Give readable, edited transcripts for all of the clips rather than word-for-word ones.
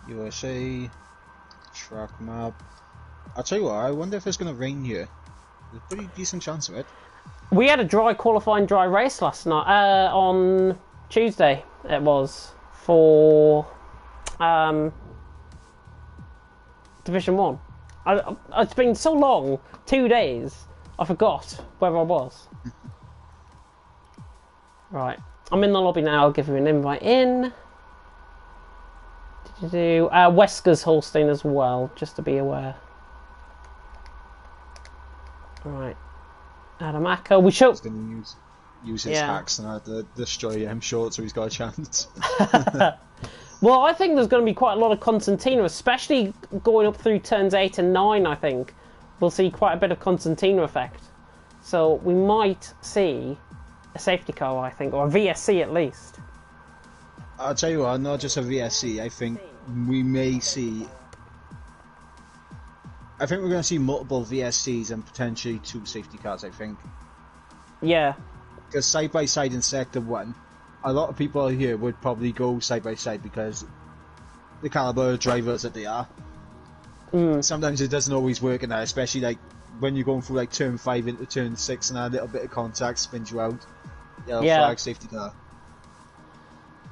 USA track map. I'll tell you what, I wonder if it's going to rain here. There's a pretty decent chance of it. We had a dry qualifying dry race last night, on Tuesday it was, for Division 1. It's been so long, 2 days, I forgot where I was. Right, I'm in the lobby now, I'll give you an invite in. Wesker's Holstein as well, just to be aware. Right. Adam Acko, we should... He's going to use his hacks now to destroy M Short, so he's got a chance. Well, I think there's going to be quite a lot of Constantina, especially going up through turns 8 and 9, I think. We'll see quite a bit of Constantina effect. So we might see a safety car, I think, or a VSC at least. I'll tell you what, not just a VSC, I think we may see... I think we're going to see multiple VSCs and potentially 2 safety cars, I think. Yeah. Because side by side in Sector 1, a lot of people here would probably go side by side because the caliber of drivers that they are. Sometimes it doesn't always work in that, especially like when you're going through like turn 5 into turn 6 and a little bit of contact spins you out. Yellow flag, safety car.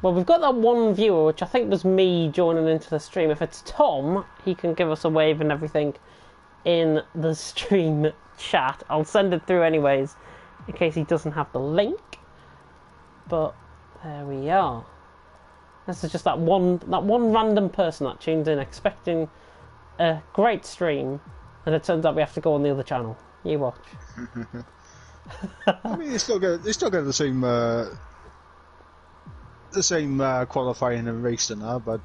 Well, we've got that one viewer, which I think was me joining into the stream. If it's Tom, he can give us a wave and everything in the stream chat. I'll send it through anyways, in case he doesn't have the link. But there we are. This is just that one random person that tunes in expecting a great stream, and it turns out we have to go on the other channel. You watch. I mean, they still get the same qualifying and racing now, but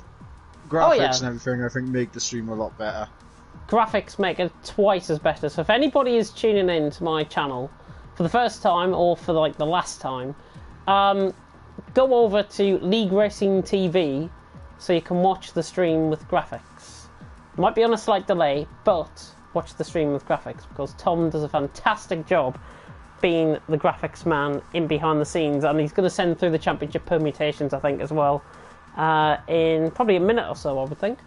graphics and everything I think make the stream a lot better. Graphics make it twice as better. So if anybody is tuning in to my channel for the first time or for like the last time, go over to League Racing TV so you can watch the stream with graphics. It might be on a slight delay, but watch the stream with graphics because Tom does a fantastic job being the graphics man in behind the scenes, and he's going to send through the championship permutations, I think, as well, in probably a minute or so, I would think.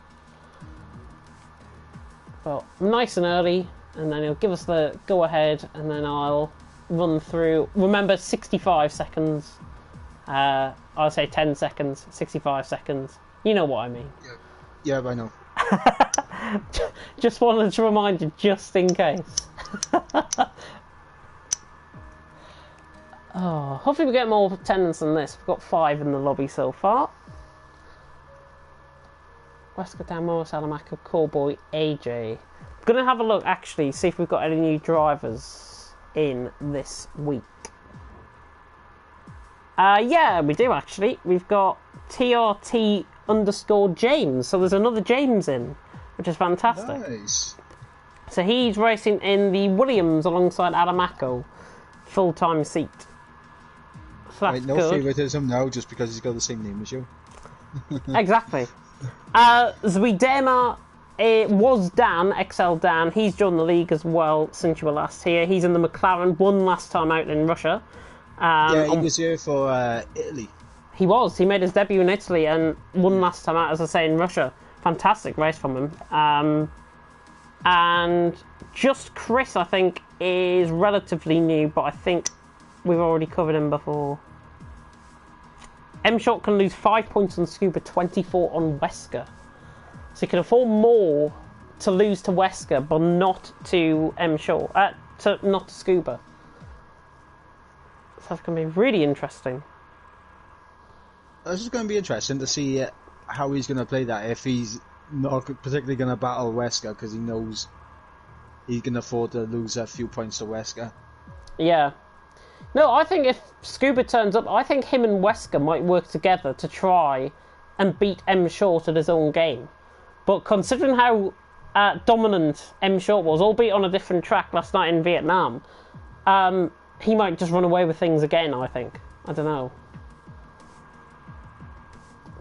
But nice and early, and then he'll give us the go-ahead, and then I'll run through. Remember, 65 seconds. I'll say 10 seconds, 65 seconds. You know what I mean. Yeah, I know. Just wanted to remind you, just in case. Oh, hopefully we get more attendance than this. We've got 5 in the lobby so far. Wesker Down, Morris, Alamaka, Callboy, AJ. I'm going to have a look, actually, see if we've got any new drivers in this week. Yeah, we do, actually. We've got TRT_James. So there's another James in, which is fantastic. Nice. So he's racing in the Williams alongside Alamako. Full-time seat. So that's no good. favouritism now, just because he's got the same name as you. Exactly. Zwiedema, it was Dan, XL Dan. He's joined the league as well since you were last here. He's in the McLaren, won last time out in Russia. Yeah, he was here for Italy. He was. He made his debut in Italy and won last time out, as I say, in Russia. Fantastic race from him. And just Chris, I think, is relatively new, but I think we've already covered him before. M-Short can lose 5 points on Scuba, 24 on Wesker. So he can afford more to lose to Wesker, but not to M-Short. Not to Scuba. So that's going to be really interesting. This is going to be interesting to see how he's going to play that, if he's not particularly going to battle Wesker, because he knows he can afford to lose a few points to Wesker. Yeah. No, I think if Scuba turns up, I think him and Wesker might work together to try and beat M Short at his own game. But considering how dominant M Short was, albeit on a different track last night in Vietnam, he might just run away with things again, I think. I don't know.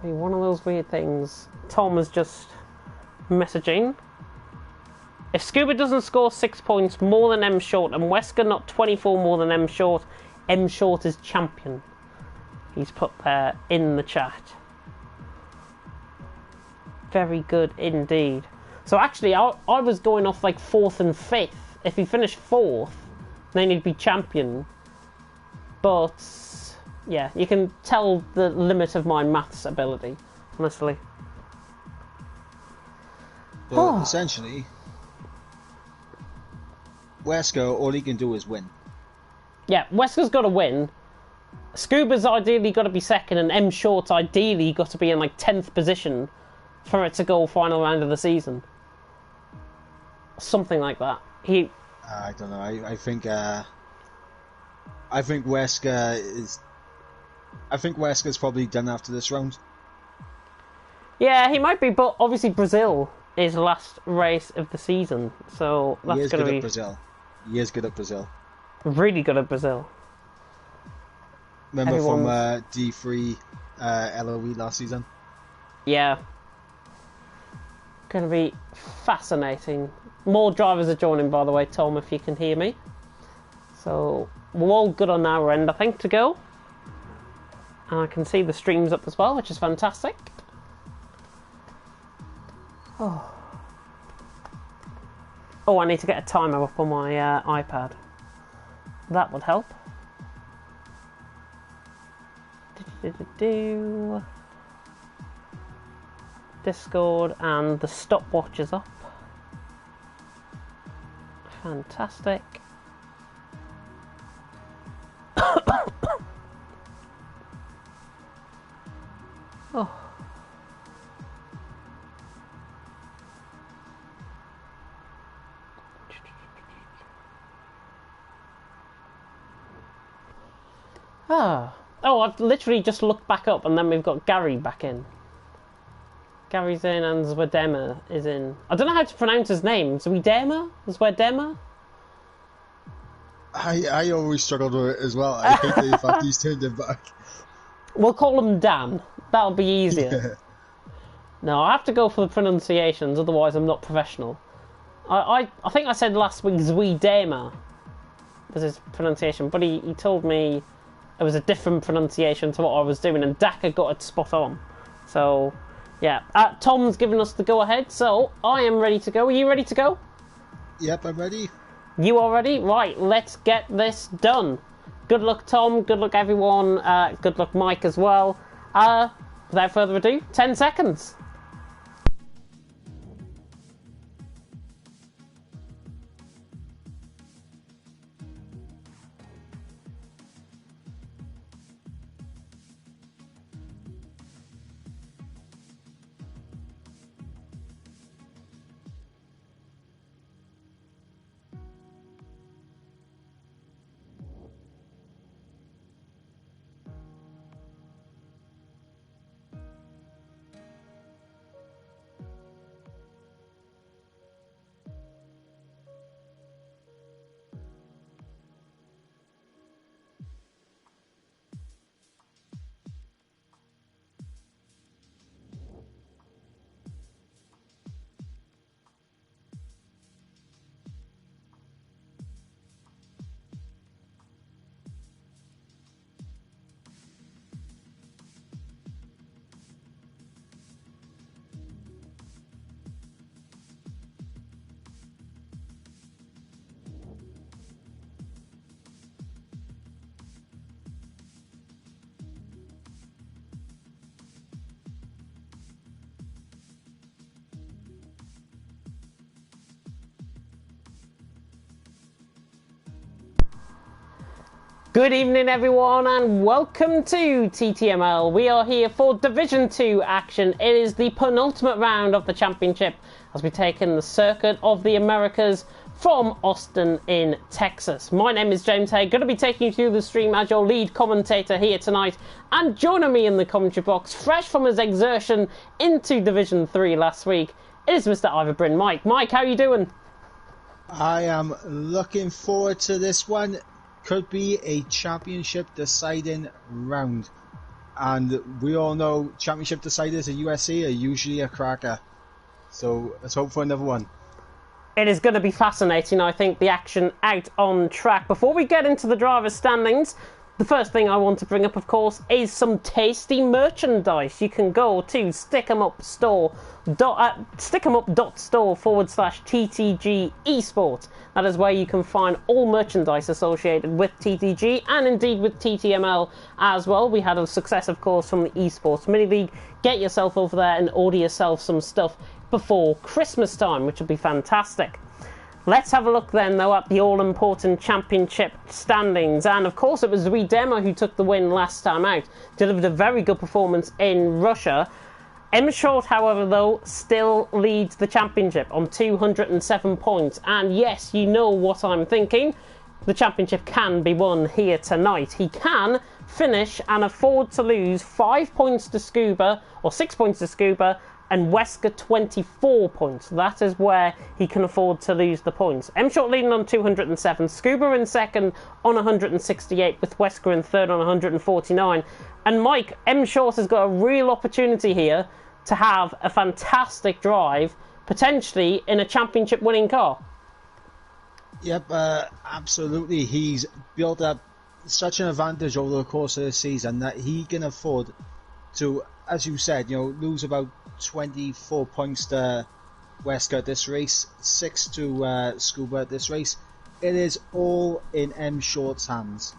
Be one of those weird things. Tom is just messaging. If Scuba doesn't score 6 points more than M Short and Wesker not 24 more than M Short is champion. he's put there in the chat. Very good indeed. So actually, I was going off like 4th and 5th. If he finished 4th, then he'd be champion. But yeah, you can tell the limit of my maths ability, honestly. But essentially, Wesker, all he can do is win. Yeah, Wesker's got to win. Scuba's ideally got to be 2nd, and M Short's ideally got to be in like 10th position for it to go final round of the season. Something like that. I don't know. I think Wesker is. I think Wesker's probably done after this round. Yeah, he might be, but obviously Brazil is the last race of the season, so that's going to be. Brazil. He is good at Brazil. Really good at Brazil. Remember from D3 LOE last season? Yeah. Going to be fascinating. More drivers are joining, by the way, Tom, if you can hear me. So we're all good on our end, I think, to go. And I can see the streams up as well, which is fantastic. Oh, I need to get a timer up on my iPad. That would help. Discord, and the stopwatch is up. Fantastic. Oh. Oh, I've literally just looked back up and then we've got Gary back in. Gary's in and Zwiedema is in. I don't know how to pronounce his name. Zwiedema? Zwiedema? I always struggled with it as well. I hate the fact he's turned him back. We'll call him Dan. That'll be easier. Yeah. No, I have to go for the pronunciations, otherwise I'm not professional. I think I said last week Zwiedema was his pronunciation, but he told me it was a different pronunciation to what I was doing, and Daka got it spot on. So, yeah. Tom's given us the go-ahead, so I am ready to go. Are you ready to go? Yep, I'm ready. You are ready? Right, let's get this done. Good luck, Tom. Good luck, everyone. Good luck, Mike, as well. Without further ado, 10 seconds. Good evening, everyone, and welcome to TTML. We are here for Division 2 action. It is the penultimate round of the championship as we take in the Circuit of the Americas from Austin in Texas. My name is James Hay, going to be taking you through the stream as your lead commentator here tonight, and joining me in the commentary box, fresh from his exertion into Division 3 last week, is Mr. Ivor Bryn. Mike, how are you doing? I am looking forward to this one. Could be a championship deciding round, and we all know championship deciders at USC are usually a cracker, so let's hope for another one. It is going to be fascinating, I think, the action out on track. Before we get into the driver's standings, The first thing I want to bring up, of course, is some tasty merchandise. You can go to stickemup.store/TTG Esports. That is where you can find all merchandise associated with TTG and indeed with TTML as well. We had a success, of course, from the Esports Mini League. Get yourself over there and order yourself some stuff before Christmas time, which would be fantastic. Let's have a look then, though, at the all-important championship standings. And, of course, it was Redema who took the win last time out. Delivered a very good performance in Russia. M Short, however, though, still leads the championship on 207 points. And, yes, you know what I'm thinking. The championship can be won here tonight. He can finish and afford to lose 5 points to Scuba, or 6 points to Scuba, and Wesker 24 points. That is where he can afford to lose the points. M Short leading on 207, Scuba in second on 168, with Wesker in third on 149. And Mike, M Short has got a real opportunity here to have a fantastic drive, potentially in a championship winning car. Yep, absolutely. He's built up such an advantage over the course of the season that he can afford to, as you said, lose about 24 points to Wesker at this race, 6 to Scuba at this race. It is all in M Short's hands.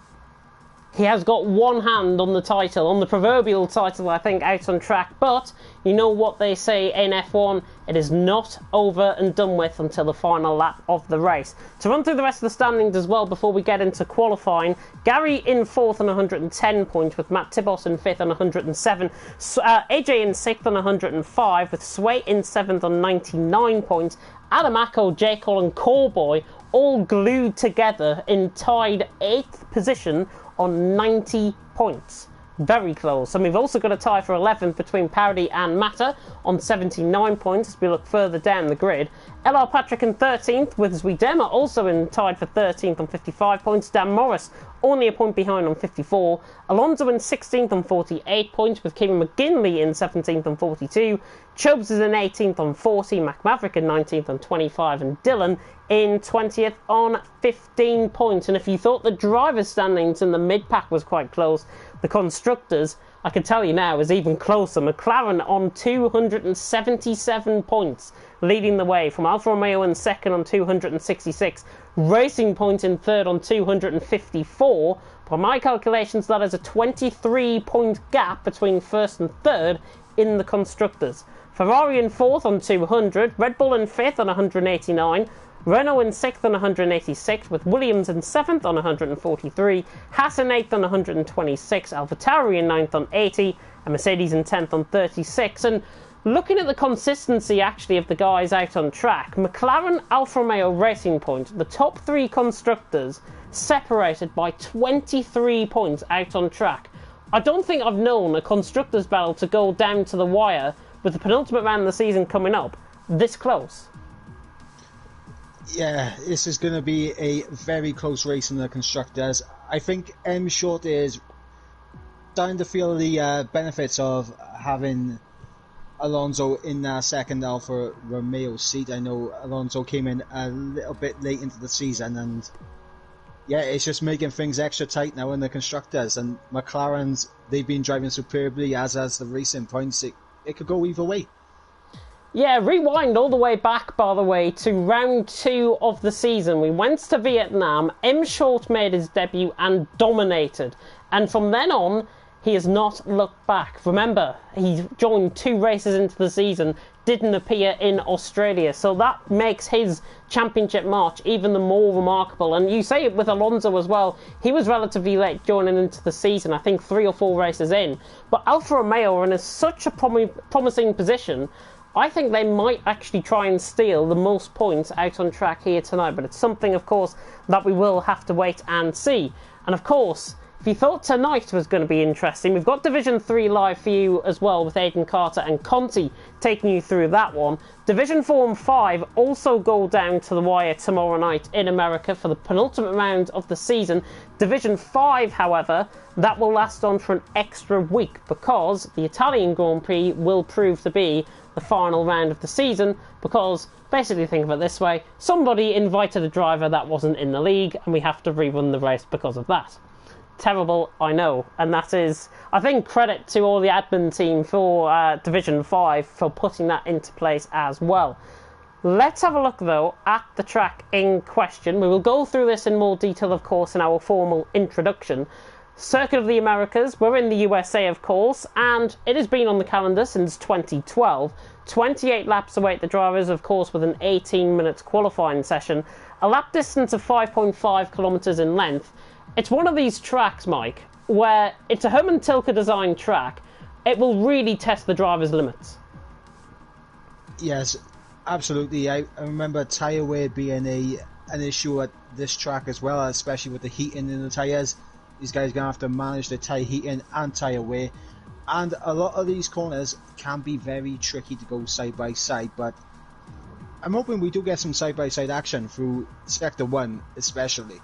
He has got one hand on the title, on the proverbial title, I think, out on track. But you know what they say in F1, it is not over and done with until the final lap of the race. To run through the rest of the standings as well before we get into qualifying, Gary in 4th on 110 points, with Matt Tibos in 5th on 107, AJ in 6th on 105, with Sway in 7th on 99 points, Adam Acko, J. Cole and Callboy all glued together in tied 8th position on 90 points. Very close. And we've also got a tie for 11th between Parody and Matter on 79 points as we look further down the grid. LR Patrick in 13th, with Zwiedema also tied for 13th on 55 points. Dan Morris only a point behind on 54. Alonso in 16th on 48 points, with Kieran McGinley in 17th on 42. Chubbs is in 18th on 40, Mac Maverick in 19th on 25, and Dylan in 20th on 15 points. And if you thought the driver's standings in the mid-pack was quite close, the constructors, I can tell you now, is even closer. McLaren on 277 points, leading the way, from Alfa Romeo in second on 266, Racing Point in third on 254. By my calculations, that is a 23-point gap between first and third in the constructors. Ferrari in fourth on 200, Red Bull in fifth on 189, Renault in 6th on 186, with Williams in 7th on 143, Haas in 8th on 126, AlphaTauri in 9th on 80, and Mercedes in 10th on 36. And looking at the consistency, actually, of the guys out on track, McLaren, Alfa Romeo, Racing Point, the top three constructors separated by 23 points out on track. I don't think I've known a constructors' battle to go down to the wire, with the penultimate round of the season coming up, this close. Yeah, this is going to be a very close race in the constructors. I think M Short is starting to feel the benefits of having Alonso in that second Alfa Romeo seat. I know Alonso came in a little bit late into the season, and yeah, it's just making things extra tight now in the constructors. And McLaren's, they've been driving superbly, as the Racing Points. It could go either way. Yeah, rewind all the way back, by the way, to round 2 of the season. We went to Vietnam, M Short made his debut and dominated. And from then on, he has not looked back. Remember, he joined 2 races into the season, didn't appear in Australia. So that makes his championship march even the more remarkable. And you say it with Alonso as well. He was relatively late joining into the season, I think 3 or 4 races in. But Alfa Romeo are in such a promising position. I think they might actually try and steal the most points out on track here tonight, but it's something, of course, that we will have to wait and see. And of course, if you thought tonight was going to be interesting, we've got Division 3 live for you as well, with Aidan Carter and Conti taking you through that one. Division 4 and 5 also go down to the wire tomorrow night in America for the penultimate round of the season. Division 5, however, that will last on for an extra week, because the Italian Grand Prix will prove to be the final round of the season, because basically, think of it this way, somebody invited a driver that wasn't in the league and we have to rerun the race because of that. terrible, I know. And that is, I think, credit to all the admin team for Division 5 for putting that into place as well. Let's have a look, though, at the track in question. We will go through this in more detail, of course, in our formal introduction. Circuit of the Americas, we're in the USA, of course, and it has been on the calendar since 2012. 28 laps await the drivers, of course, with an 18-minute qualifying session. A lap distance of 5.5 kilometres in length. It's one of these tracks, Mike, where it's a Herman Tilke designed track. It will really test the driver's limits. Yes, absolutely. I remember tyre wear being an issue at this track as well, especially with the heating in the tyres. These guys are going to have to manage the tyre heating and tyre wear. And a lot of these corners can be very tricky to go side by side, but I'm hoping we do get some side by side action through Sector 1 especially.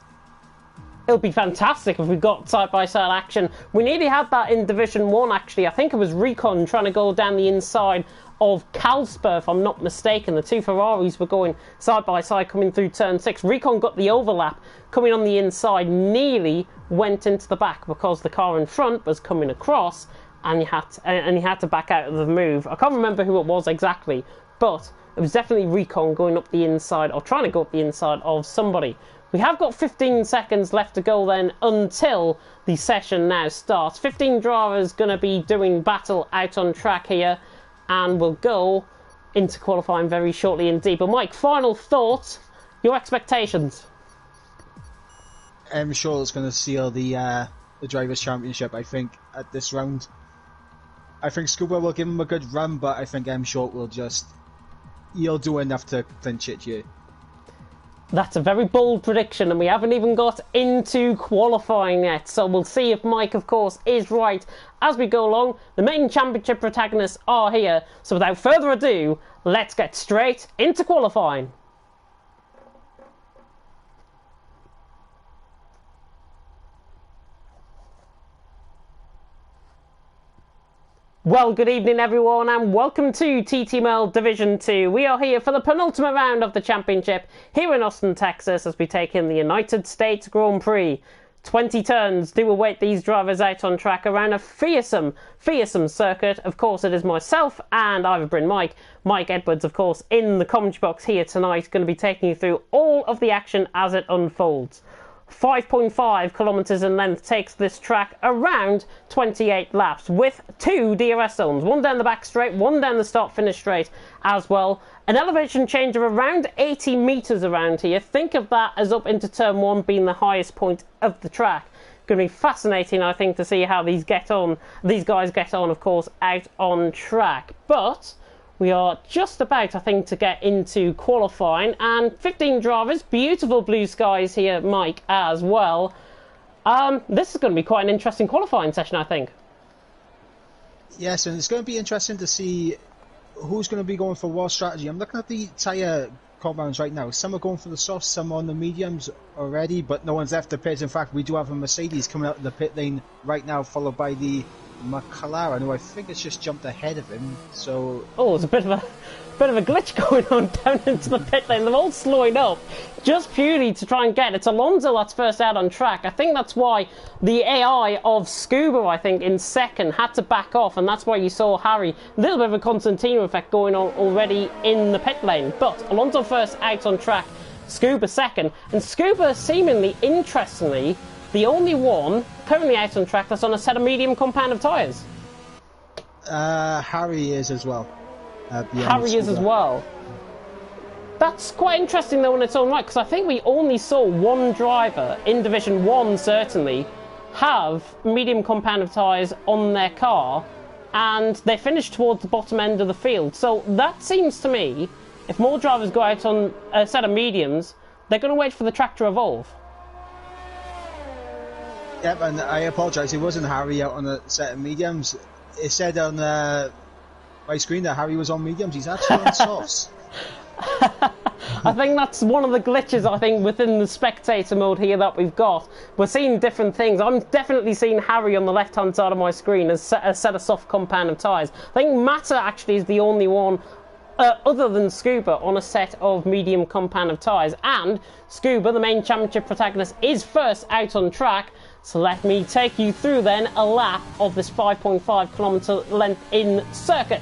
It would be fantastic if we got side-by-side action. We nearly had that in Division 1, actually. I think it was Recon trying to go down the inside of Calspur, if I'm not mistaken. The two Ferraris were going side-by-side coming through Turn 6. Recon got the overlap coming on the inside, nearly went into the back because the car in front was coming across and he had to back out of the move. I can't remember who it was exactly, but it was definitely Recon going up the inside, or trying to go up the inside of somebody. We have got 15 seconds left to go then until the session now starts. 15 drivers going to be doing battle out on track here, and we'll go into qualifying very shortly indeed. But Mike, final thoughts, your expectations? I'm sure it's going to seal the Drivers' Championship, I think, at this round. I think Scuba will give him a good run, but I think M Short will he'll do enough to clinch it here. That's a very bold prediction, and we haven't even got into qualifying yet, so we'll see if Mike, of course, is right as we go along. The main championship protagonists are here, so without further ado, let's get straight into qualifying. Well, good evening everyone, and welcome to TTML Division 2. We are here for the penultimate round of the championship here in Austin, Texas, as we take in the United States Grand Prix. 20 turns do await these drivers out on track around a fearsome circuit. Of course, it is myself and Ivor Bryn Mike Edwards, of course, in the commentary box here tonight, going to be taking you through all of the action as it unfolds. 5.5 kilometres in length takes this track around 28 laps with 2 DRS zones, one down the back straight, one down the start finish straight as well. An elevation change of around 80 metres around here. Think of that as up into turn 1 being the highest point of the track. Going to be fascinating, I think, to see how these guys get on, of course, out on track. But we are just about, I think, to get into qualifying, and 15 drivers, beautiful blue skies here, Mike, as well. This is going to be quite an interesting qualifying session, I think. Yes, and it's going to be interesting to see who's going to be going for what strategy. I'm looking at the tyre compounds right now. Some are going for the softs, some on the mediums already, but no one's left the pits. In fact, we do have a Mercedes coming out of the pit lane right now, followed by the McLaren, who I think has just jumped ahead of him. So it's a bit of a glitch going on down into the pit lane. They're all slowing up just purely to try and get it's Alonso that's first out on track. I think that's why the AI of Scuba, I think, in second had to back off, and that's why you saw Harry, a little bit of a Constantino effect going on already in the pit lane. But Alonso first out on track, Scuba second, and Scuba seemingly, interestingly, the only one currently out on track that's on a set of medium compound of tyres. Harry is as well. Harry is as well. That's quite interesting though in its own right, because I think we only saw one driver in Division 1 certainly have medium compound of tyres on their car, and they finished towards the bottom end of the field. So that seems to me, if more drivers go out on a set of mediums, they're going to wait for the track to evolve. Yep, and I apologise, it wasn't Harry out on a set of mediums. It said on my screen that Harry was on mediums. He's actually on softs. I think that's one of the glitches, I think, within the spectator mode here that we've got. We're seeing different things. I'm definitely seeing Harry on the left-hand side of my screen as a set of soft compound of tyres. I think Mata actually is the only one other than Scuba on a set of medium compound of tyres, and Scuba, the main championship protagonist, is first out on track. So let me take you through then a lap of this 5.5 kilometre length in circuit.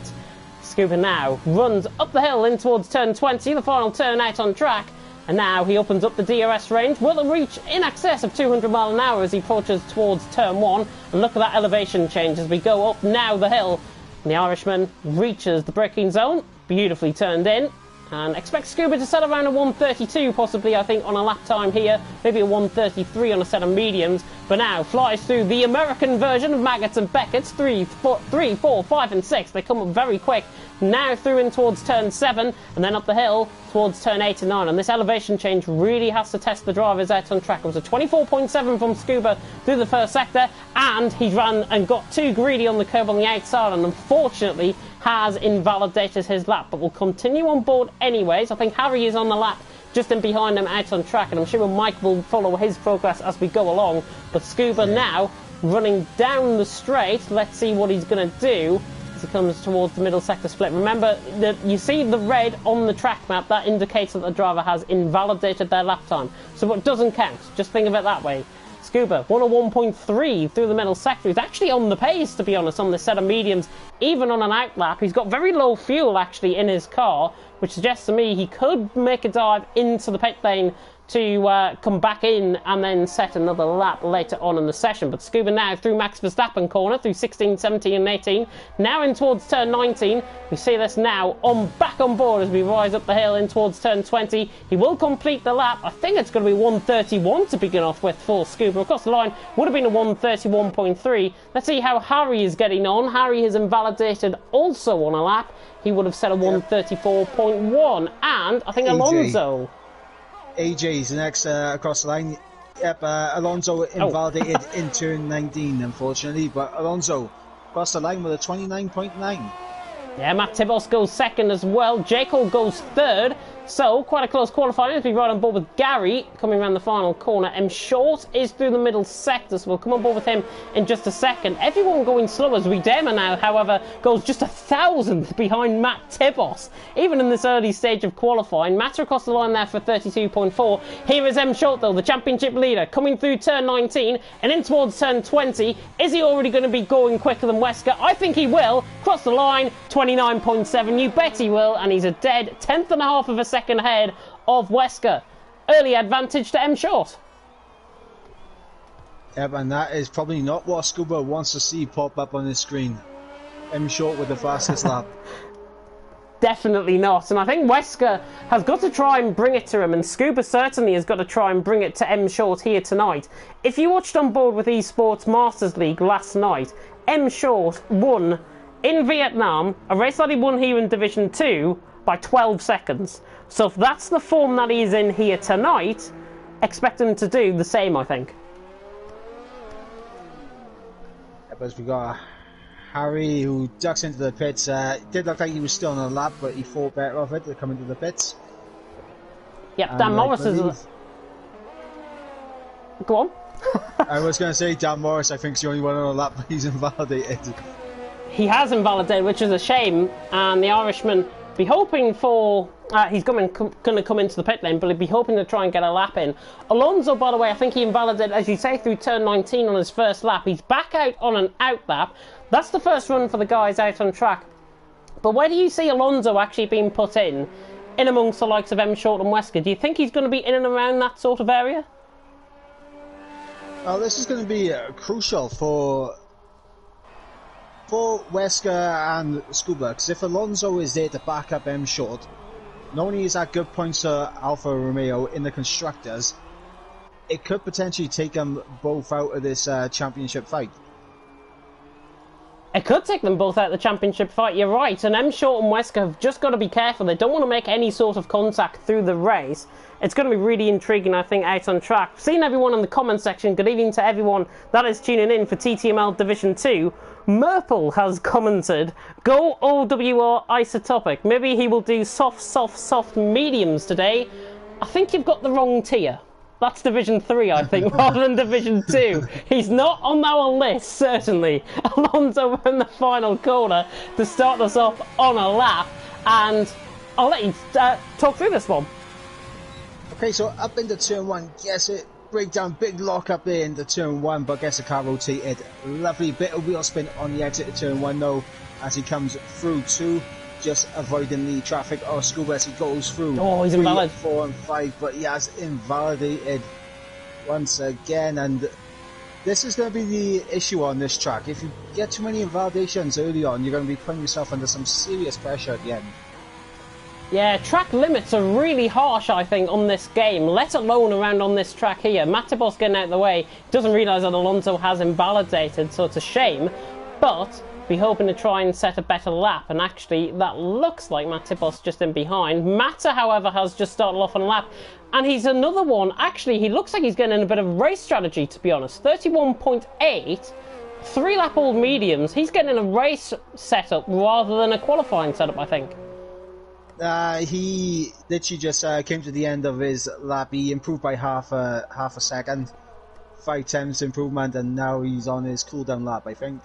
Scuba now runs up the hill in towards turn 20, the final turn out on track, and now he opens up the DRS range. Will reach in excess of 200 mile an hour as he approaches towards turn 1, and look at that elevation change as we go up now the hill. And the Irishman reaches the braking zone, beautifully turned in, and expect Scuba to set around a 132 possibly, I think, on a lap time here, maybe a 133 on a set of mediums, but now flies through the American version of Maggots and Beckett's 3, 4, 5 and 6. They come up very quick, now through in towards turn 7, and then up the hill towards turn 8 and 9, and this elevation change really has to test the drivers out on track. It was a 24.7 from Scuba through the first sector, and he ran and got too greedy on the curb on the outside, and unfortunately has invalidated his lap, but will continue on board anyways. I think Harry is on the lap just in behind him out on track, and I'm sure Mike will follow his progress as we go along. But Scuba now running down the straight. Let's see what he's going to do as he comes towards the middle sector split. Remember that you see the red on the track map, that indicates that the driver has invalidated their lap time, so it doesn't count. Just think of it that way. Scuba 101.3 through the middle sector. He's actually on the pace, to be honest, on this set of mediums, even on an outlap. He's got very low fuel actually in his car, which suggests to me he could make a dive into the pit lane to come back in and then set another lap later on in the session. But Scuba now through Max Verstappen corner, through 16, 17 and 18, now in towards turn 19. We see this now back on board as we rise up the hill in towards turn 20. He will complete the lap. I think it's going to be 131 to begin off with for Scuba. Across the line would have been a 131.3. Let's see how Harry is getting on. Harry has invalidated also on a lap. He would have set a 134.1, and I think Alonso. AJ's the next across the line. Yep, Alonso invalidated in turn 19, unfortunately, but Alonso across the line with a 29.9. Yeah, Matt Tibos goes second as well. Jacob goes third. So, quite a close qualifying as we ride on board with Gary coming around the final corner. M. Short is through the middle sector, so we'll come on board with him in just a second. Everyone going slow as Riedema now, however, goes just 1,000th behind Matt Tibos. Even in this early stage of qualifying, Matt across the line there for 32.4. Here is M. Short, though, the championship leader, coming through turn 19 and in towards turn 20. Is he already going to be going quicker than Wesker? I think he will. Cross the line, 29.7. You bet he will, and he's a dead 10th and a half of a second ahead of Wesker. Early advantage to M. Short. Yep, and that is probably not what Scuba wants to see pop up on his screen. M. Short with the fastest lap. Definitely not, and I think Wesker has got to try and bring it to him, and Scuba certainly has got to try and bring it to M. Short here tonight. If you watched on board with Esports Masters League last night, M. Short won in Vietnam, a race that he won here in Division 2 by 12 seconds. So if that's the form that he's in here tonight, expect him to do the same, I think. But we got Harry who ducks into the pits. Did look like he was still on a lap, but he thought better of it to come into the pits. Yep, Dan Morris is... Go on. I was going to say Dan Morris, I think, is the only one on a lap, but he's invalidated. He has invalidated, which is a shame, and the Irishman be hoping for... he's going to come into the pit lane, but he'd be hoping to try and get a lap in. Alonso, by the way, I think he invalidated, as you say, through turn 19 on his first lap. He's back out on an out lap. That's the first run for the guys out on track. But where do you see Alonso actually being put in amongst the likes of M. Short and Wesker? Do you think he's going to be in and around that sort of area? Well, this is going to be crucial for Wesker and Scuba, because if Alonso is there to back up M. Short, not only is that good points to Alfa Romeo in the constructors, it could potentially take them both out of this championship fight. It could take them both out of the championship fight, you're right, and M. Short and Wesker have just got to be careful. They don't want to make any sort of contact through the race. It's going to be really intriguing, I think, out on track. Seeing everyone in the comment section, good evening to everyone that is tuning in for TTML Division 2. Merple has commented, go OWR isotopic. Maybe he will do soft mediums today. I think you've got the wrong tier. That's Division 3, I think, rather than Division 2. He's not on our list, certainly. Alonso in the final corner to start us off on a lap. And I'll let you talk through this one. Okay, so up into turn 1, yes, breakdown, big lock up there into turn 1, but gets the car rotated. Lovely bit of wheel spin on the exit of turn 1 though, as he comes through 2, just avoiding the traffic of Scuba as he goes through. Oh, he's 3, invalid. 4 and 5, but he has invalidated once again, and this is going to be the issue on this track. If you get too many invalidations early on, you're going to be putting yourself under some serious pressure at the end. Yeah, track limits are really harsh, I think, on this game, let alone around on this track here. Matibos getting out of the way, doesn't realise that Alonso has invalidated, so it's a shame, but be hoping to try and set a better lap, and actually that looks like Matibos just in behind. Mata, however, has just started off on a lap, and he's another one. Actually, he looks like he's getting in a bit of race strategy, to be honest. 31.8, 3-lap old mediums. He's getting in a race setup rather than a qualifying setup, I think. He literally just came to the end of his lap. He improved by half a second, 5 tenths improvement, and now he's on his cooldown lap, I think.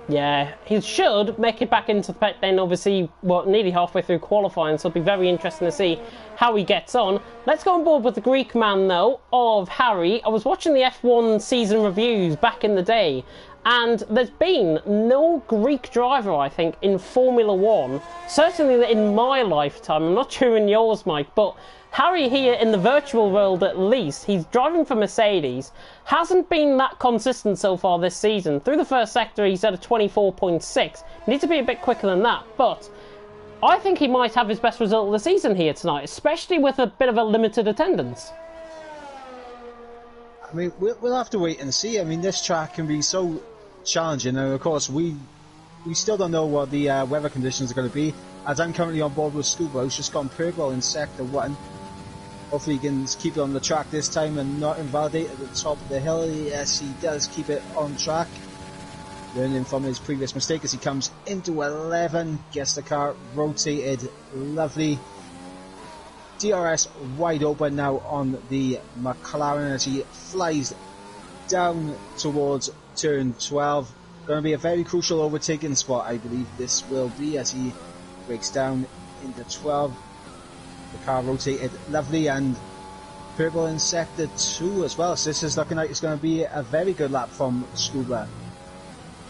Yeah, he should make it back into the pit lane, obviously, well, nearly halfway through qualifying, so it'll be very interesting to see how he gets on. Let's go on board with the Greek man, though, of Harry. I was watching the F1 season reviews back in the day, and there's been no Greek driver, I think, in Formula 1, certainly in my lifetime. I'm not sure in yours, Mike, but Harry here in the virtual world at least, he's driving for Mercedes, hasn't been that consistent so far this season. Through the first sector he's at a 24.6, needs to be a bit quicker than that, but I think he might have his best result of the season here tonight, especially with a bit of a limited attendance. I mean, we'll have to wait and see. I mean, this track can be so challenging, and of course we still don't know what the weather conditions are going to be, as I'm currently on board with Scuba, who's just gone purple in sector 1. Hopefully he can keep it on the track this time and not invalidate at the top of the hill. Yes, he does keep it on track, learning from his previous mistake as he comes into 11, gets the car rotated. Lovely. DRS wide open now on the McLaren as he flies down towards turn 12. Going to be a very crucial overtaking spot, I believe this will be, as he breaks down into 12. The car rotated lovely, and purple in sector 2 as well, so this is looking like it's going to be a very good lap from Scuba.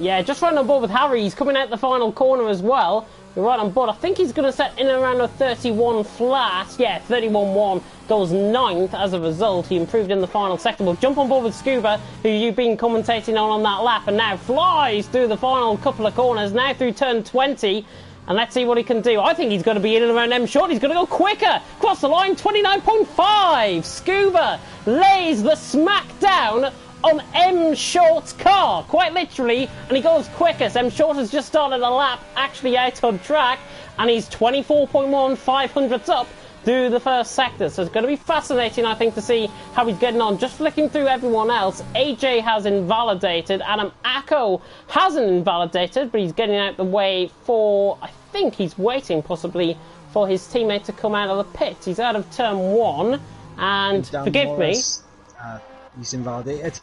Yeah, just right on board with Harry. He's coming out the final corner as well. You're right on board. I think he's going to set in around a 31 flat. Yeah, 31.1, goes 9th as a result. He improved in the final sector. We'll jump on board with Scuba, who you've been commentating on that lap, and now flies through the final couple of corners, now through turn 20. And let's see what he can do. I think he's going to be in and around M short. He's going to go quicker. Across the line, 29.5. Scuba lays the smack down on M Short's car, quite literally, and he goes quickest. M Short has just started a lap, actually out on track, and he's 24.1 500ths up through the first sector. So it's going to be fascinating, I think, to see how he's getting on. Just flicking through everyone else, AJ has invalidated, Adam Acko hasn't invalidated, but he's getting out the way for, I think he's waiting possibly for his teammate to come out of the pit. He's out of turn 1, and forgive me, he's invalidated.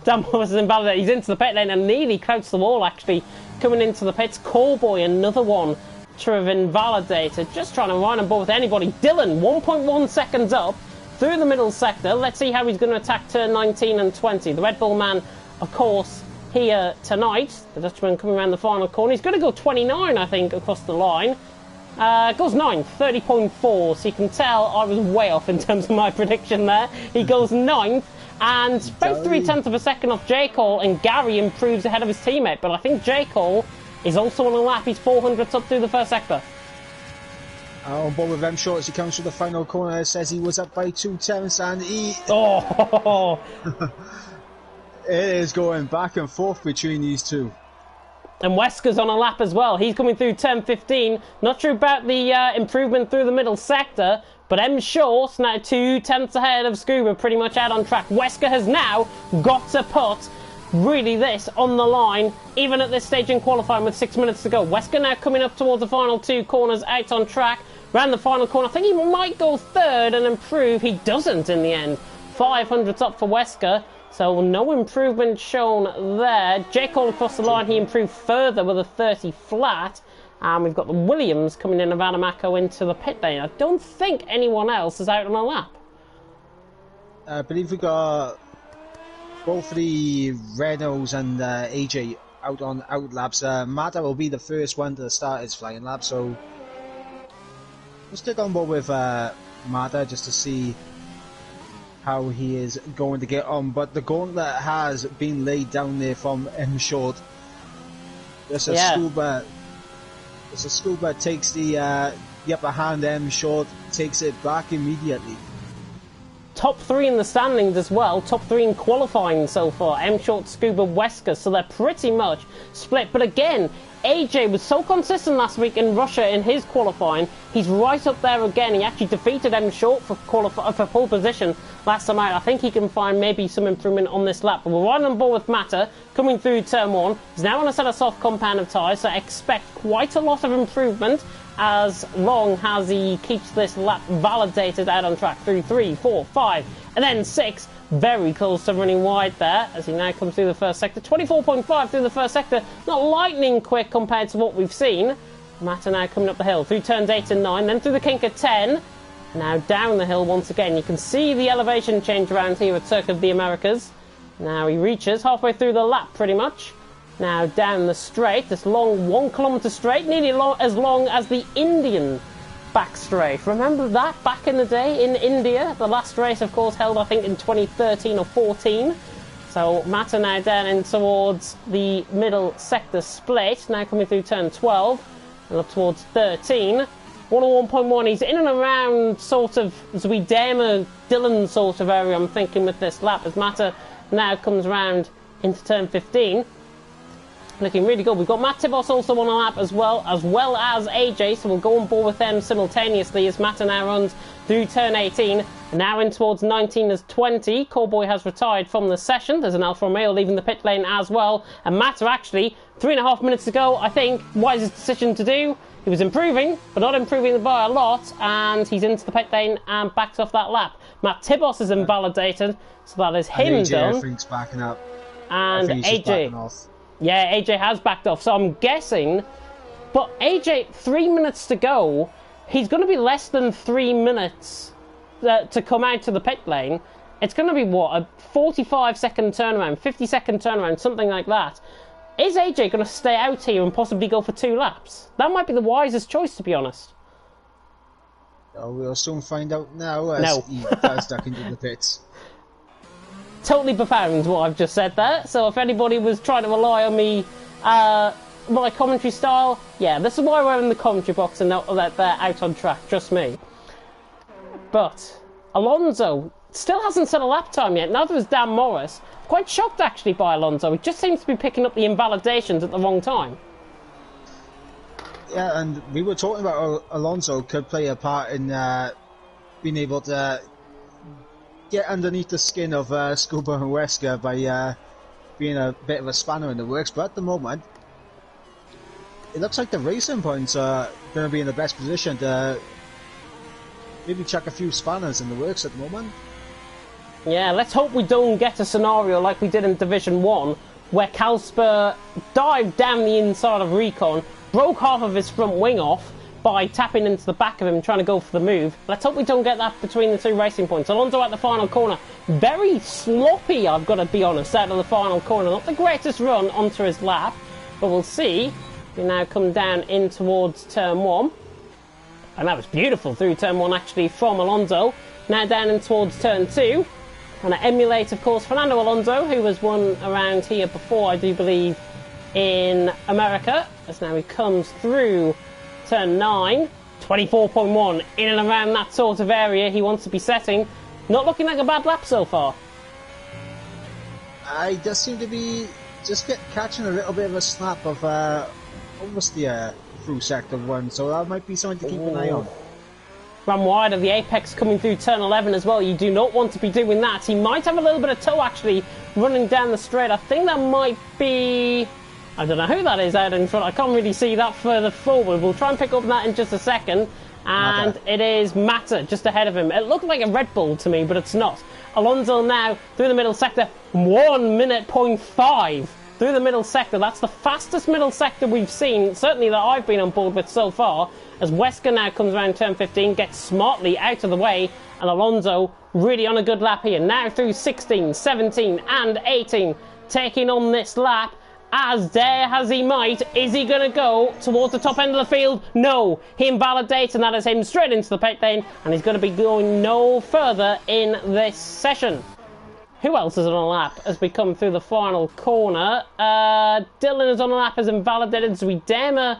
Dan Morris is invalidated. He's into the pit lane and nearly crouched the wall, actually, coming into the pits. Callboy, another one to have invalidated. Just trying to run on board with anybody. Dylan, 1.1 seconds up through the middle sector. Let's see how he's going to attack turn 19 and 20. The Red Bull man, of course, here tonight. The Dutchman coming around the final corner. He's going to go 29, I think, across the line. Goes 9th, 30.4, so you can tell I was way off in terms of my prediction there. He goes 9th, and about 0.3 of a second off J. Cole, and Gary improves ahead of his teammate, but I think J. Cole is also on a lap. He's 400ths up through the first sector. On board with M Short as he comes through the final corner. It says he was up by 2 tenths, and he... Oh! It is going back and forth between these two. And Wesker's on a lap as well. He's coming through turn 15. Not sure about the improvement through the middle sector, but M Short now 2 tenths ahead of Scuba, pretty much out on track. Wesker has now got to put really this on the line, even at this stage in qualifying with 6 minutes to go. Wesker now coming up towards the final 2 corners, out on track. Round the final corner, I think he might go third and improve. He doesn't in the end. 500ths up for Wesker. So no improvement shown there. J. Cole across the line, he improved further with a 30 flat. And we've got the Williams coming in of Adamako into the pit lane. I don't think anyone else is out on a lap. I believe we got both the Renaults and AJ out on out laps. Mata will be the first one to start his flying lap, so we'll stick on board with Mata just to see how he is going to get on. But the gauntlet has been laid down there from M Short. There's a Scuba takes the upper hand. M Short takes it back immediately. Top 3 in the standings as well, top 3 in qualifying so far, M Short, Scuba, Wesker, so they're pretty much split. But again, AJ was so consistent last week in Russia in his qualifying, he's right up there again. He actually defeated M Short for pole position last time out. I think he can find maybe some improvement on this lap. But we're right on board with Mata, coming through turn 1. He's now on a set of soft compound of tyres, so expect quite a lot of improvement as long as he keeps this lap validated out on track through 3, 4, 5, and then 6. Very close to running wide there as he now comes through the first sector. 24.5 through the first sector. Not lightning quick compared to what we've seen. Mata now coming up the hill through turns 8 and 9, then through the kink of 10. Now down the hill once again. You can see the elevation change around here at Circuit of the Americas. Now he reaches halfway through the lap pretty much. Now down the straight, this long 1 kilometre straight, nearly as long as the Indian back straight. Remember that back in the day in India? The last race, of course, held I think in 2013 or 14. So Mata now down in towards the middle sector split, now coming through turn 12 and up towards 13. 101.1, he's in and around sort of Zuidema, Dillon sort of area, I'm thinking, with this lap as Mata now comes around into turn 15. Looking really good. We've got Matt Tibos also on a lap as well as AJ, so we'll go on board with them simultaneously as Mata now runs through turn 18 and now in towards 19 as 20. Callboy has retired from the session. There's an Alfa Romeo leaving the pit lane as well, and Mata actually 3.5 minutes ago, I think, wisest decision to do. He was improving, but not improving by a lot, and he's into the pit lane and backs off that lap. Matt Tibos is invalidated, so that is him AJ, done. I think's backing up. And AJ, yeah, AJ has backed off, so I'm guessing. But AJ, 3 minutes to go, he's going to be less than 3 minutes to come out to the pit lane. It's going to be, what, a 45-second turnaround, 50-second turnaround, something like that. Is AJ going to stay out here and possibly go for 2 laps? That might be the wisest choice, to be honest. Oh, we'll soon find out now as he dives back into the pits. Totally profound what I've just said there. So if anybody was trying to rely on me, my commentary style, yeah, this is why we're in the commentary box and not that they're out on track, trust me. But Alonso still hasn't set a lap time yet. Neither has Dan Morris. Quite shocked actually by Alonso. He just seems to be picking up the invalidations at the wrong time. Yeah, and we were talking about Alonso could play a part in being able to get underneath the skin of Scuba and Wesker by being a bit of a spanner in the works, but at the moment it looks like the racing points are going to be in the best position to maybe chuck a few spanners in the works at the moment. Yeah, let's hope we don't get a scenario like we did in Division 1 where Kalsper dived down the inside of Recon, broke half of his front wing off by tapping into the back of him trying to go for the move. Let's hope we don't get that between the 2 racing points. Alonso at the final corner. Very sloppy, I've got to be honest, out of the final corner. Not the greatest run onto his lap, but we'll see. We now come down in towards turn 1. And that was beautiful through turn 1 actually from Alonso. Now down in towards turn 2. And I emulate, of course, Fernando Alonso, who was won around here before, I do believe, in America. As now he comes through turn 9, 24.1, in and around that sort of area he wants to be setting. Not looking like a bad lap so far. I just seem to be catching a little bit of a snap of almost the through sector 1, so that might be something to keep an eye on. Ran wide of the apex coming through turn 11 as well. You do not want to be doing that. He might have a little bit of toe actually running down the straight. I think that might be... I don't know who that is out in front. I can't really see that further forward. We'll try and pick up that in just a second. And Mata. It is Mata just ahead of him. It looked like a Red Bull to me, but it's not. Alonso now through the middle sector. 1 minute point 5 through the middle sector. That's the fastest middle sector we've seen, certainly that I've been on board with so far. As Wesker now comes around turn 15, gets smartly out of the way, and Alonso really on a good lap here. Now through 16, 17 and 18, taking on this lap. As dare as he might, is he going to go towards the top end of the field? No, he invalidates, and that is him straight into the pit lane, and he's going to be going no further in this session. Who else is on a lap as we come through the final corner? Dylan is on a lap as invalidated. Zuidema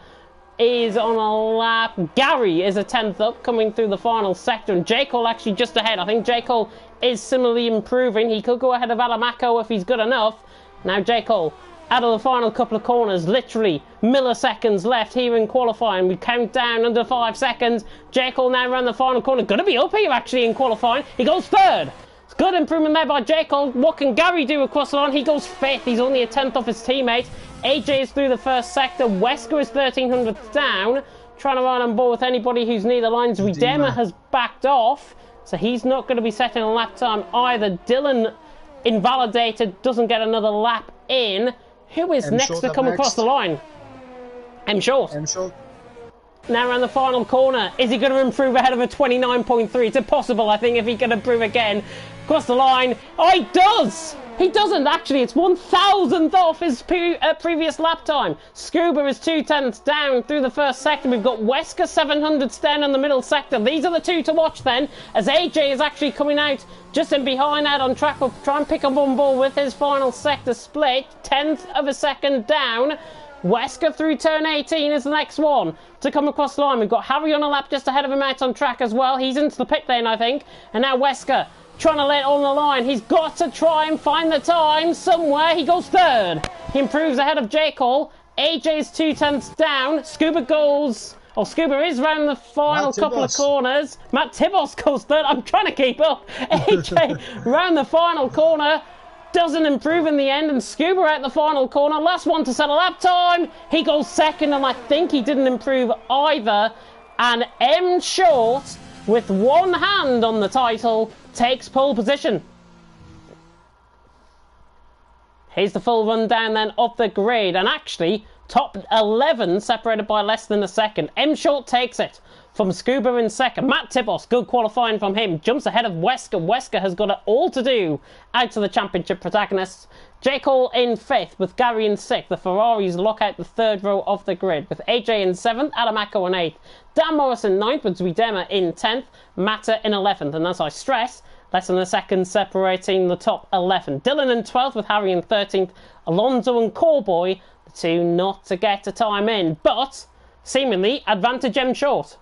is on a lap. Gary is a 10th up coming through the final sector, and J. Cole actually just ahead. I think J. Cole is similarly improving. He could go ahead of Alamako if he's good enough. Now J. Cole out of the final couple of corners, literally milliseconds left here in qualifying. We count down under 5 seconds. J. Cole now around the final corner. Going to be up here actually in qualifying. He goes third. It's good improvement there by J. Cole. What can Gary do across the line? He goes 5th. He's only a 10th off his teammate. AJ is through the first sector. Wesker is 1300th down. Trying to run on board with anybody who's near the lines. Redema has backed off, so he's not going to be setting a lap time either. Dylan invalidated, doesn't get another lap in. Who is next to come across the line? M Short. Now around the final corner. Is he going to improve ahead of a 29.3? It's impossible, I think, if he can improve again. Across the line. Oh, he does! He doesn't, actually. It's 1,000th off his previous lap time. Scuba is 2/10 down through the first sector. We've got Wesker 700th down in the middle sector. These are the two to watch then, as AJ is actually coming out just in behind out on track. We'll try and pick up on board with his final sector split. 10th of a second down. Wesker through turn 18 is the next one to come across the line. We've got Harry on a lap just ahead of him out on track as well. He's into the pit lane, I think. And now Wesker trying to let it on the line. He's got to try and find the time somewhere. He goes third. He improves ahead of J. Cole. AJ's 2/10 down. Scuba goes... Oh, Scuba is round the final couple of corners. Matt Tibos goes third. I'm trying to keep up. AJ round the final corner. Doesn't improve in the end, and Scuba at the final corner. Last one to set a lap time. He goes second, and I think he didn't improve either. And M. Short, with one hand on the title, takes pole position. Here's the full rundown then of the grid, and actually top 11 separated by less than a second. M. Short takes it from Scuba in second. Matt Tibos, good qualifying from him, jumps ahead of Wesker. Wesker has got it all to do out to the championship protagonists. J. Cole in 5th with Gary in 6th. The Ferraris lock out the 3rd row of the grid with AJ in 7th, Adamako in 8th. Dan Morris in 9th with Zuidema in 10th, Matta in 11th. And as I stress, less than a second separating the top 11. Dylan in 12th with Harry in 13th. Alonso and Cowboy, the two not to get a time in, but seemingly advantage M. Short.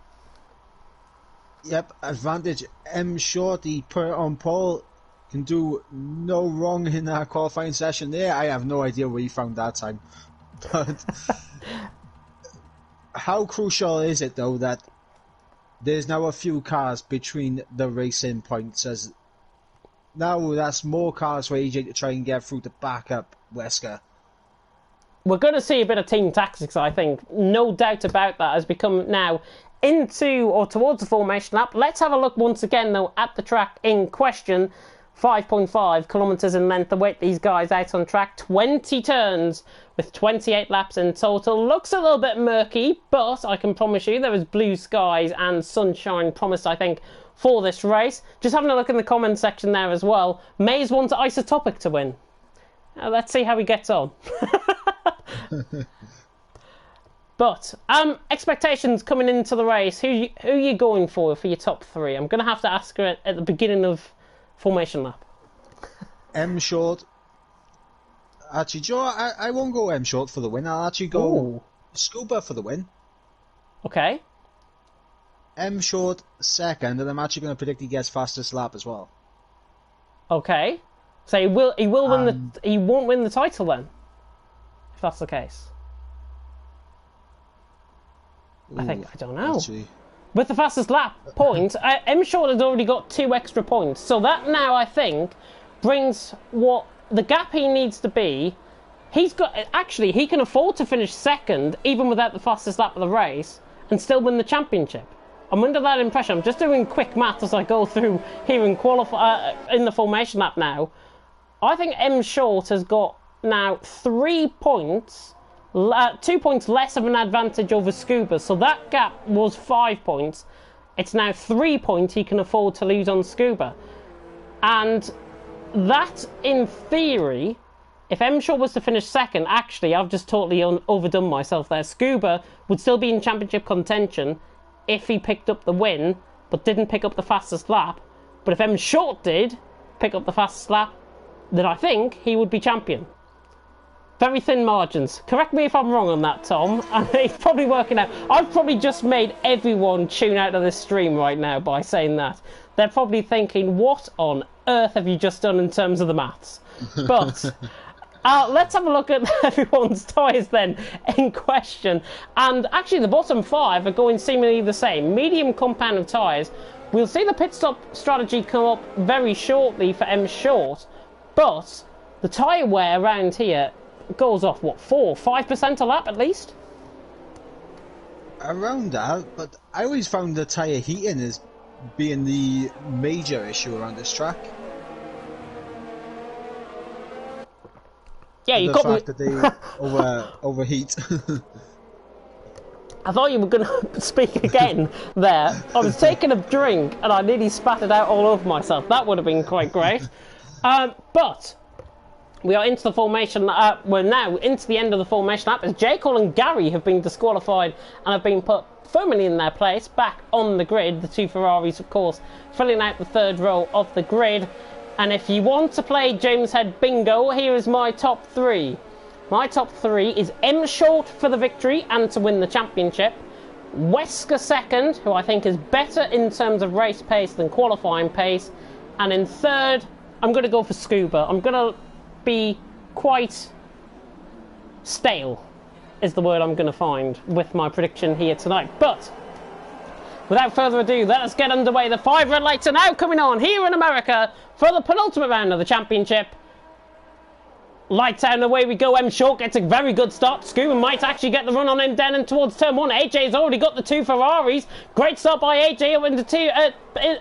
Yep, advantage M. Short. He put it on pole. Can do no wrong in that qualifying session there. I have no idea where he found that time. But how crucial is it, though, that there's now a few cars between the racing points, as now that's more cars for AJ to try and get through to back up Wesker. We're going to see a bit of team tactics, I think. No doubt about that has become now into or towards the formation lap. Let's have a look once again, though, at the track in question. 5.5 kilometres in length await these guys out on track. 20 turns with 28 laps in total. Looks a little bit murky, but I can promise you there is blue skies and sunshine promised, I think, for this race. Just having a look in the comment section there as well. Mays wants Isotopic to win. Let's see how he gets on. But expectations coming into the race. Who are you going for your top 3? I'm going to have to ask her at the beginning of formation lap. M. Short. Actually, Joe, I won't go M. Short for the win. I'll actually go Scuba for the win. Okay. M. Short second, and I'm actually going to predict he gets fastest lap as well. Okay. So he will win he won't win the title then, if that's the case. I don't know. Actually, with the fastest lap point, M. Short has already got 2 extra points. So that now, I think, brings what the gap he needs to be. He can afford to finish second, even without the fastest lap of the race, and still win the championship. I'm under that impression. I'm just doing quick math as I go through here in the formation lap now. I think M. Short has got now 3 points, 2 points less of an advantage over Scuba. So that gap was 5 points. It's now 3 points he can afford to lose on Scuba. And that, in theory, if M Short was to finish second, actually, I've just totally overdone myself there. Scuba would still be in championship contention if he picked up the win, but didn't pick up the fastest lap. But if M Short did pick up the fastest lap, then I think he would be champion. Very thin margins. Correct me if I'm wrong on that, Tom. It's probably working out. I've probably just made everyone tune out of this stream right now by saying that. They're probably thinking, what on earth have you just done in terms of the maths? But let's have a look at everyone's tyres then in question. And actually the bottom 5 are going seemingly the same. Medium compound of tyres. We'll see the pit stop strategy come up very shortly for M Short. But the tyre wear around here goes off, what, 4-5% a lap at least? Around that, but I always found the tyre heating as being the major issue around this track. Yeah, you got the fact that they overheat. I thought you were going to speak again there. I was taking a drink and I nearly spat it out all over myself. That would have been quite great. But we are into the formation. We're now into the end of the formation lap as J. Cole and Gary have been disqualified and have been put firmly in their place back on the grid. The two Ferraris, of course, filling out the third row of the grid. And if you want to play James Head Bingo, here is my top 3. My top 3 is M Short for the victory and to win the championship. Wesker second, who I think is better in terms of race pace than qualifying pace. And in third, I'm going to go for Scuba. I'm going to be quite stale, is the word I'm going to find with my prediction here tonight. But without further ado, let us get underway. The 5 red lights are now coming on here in America for the penultimate round of the championship. Lights out and away we go. M Short gets a very good start. Scuba might actually get the run on him down and towards turn 1. AJ's already got the 2 Ferraris. Great start by AJ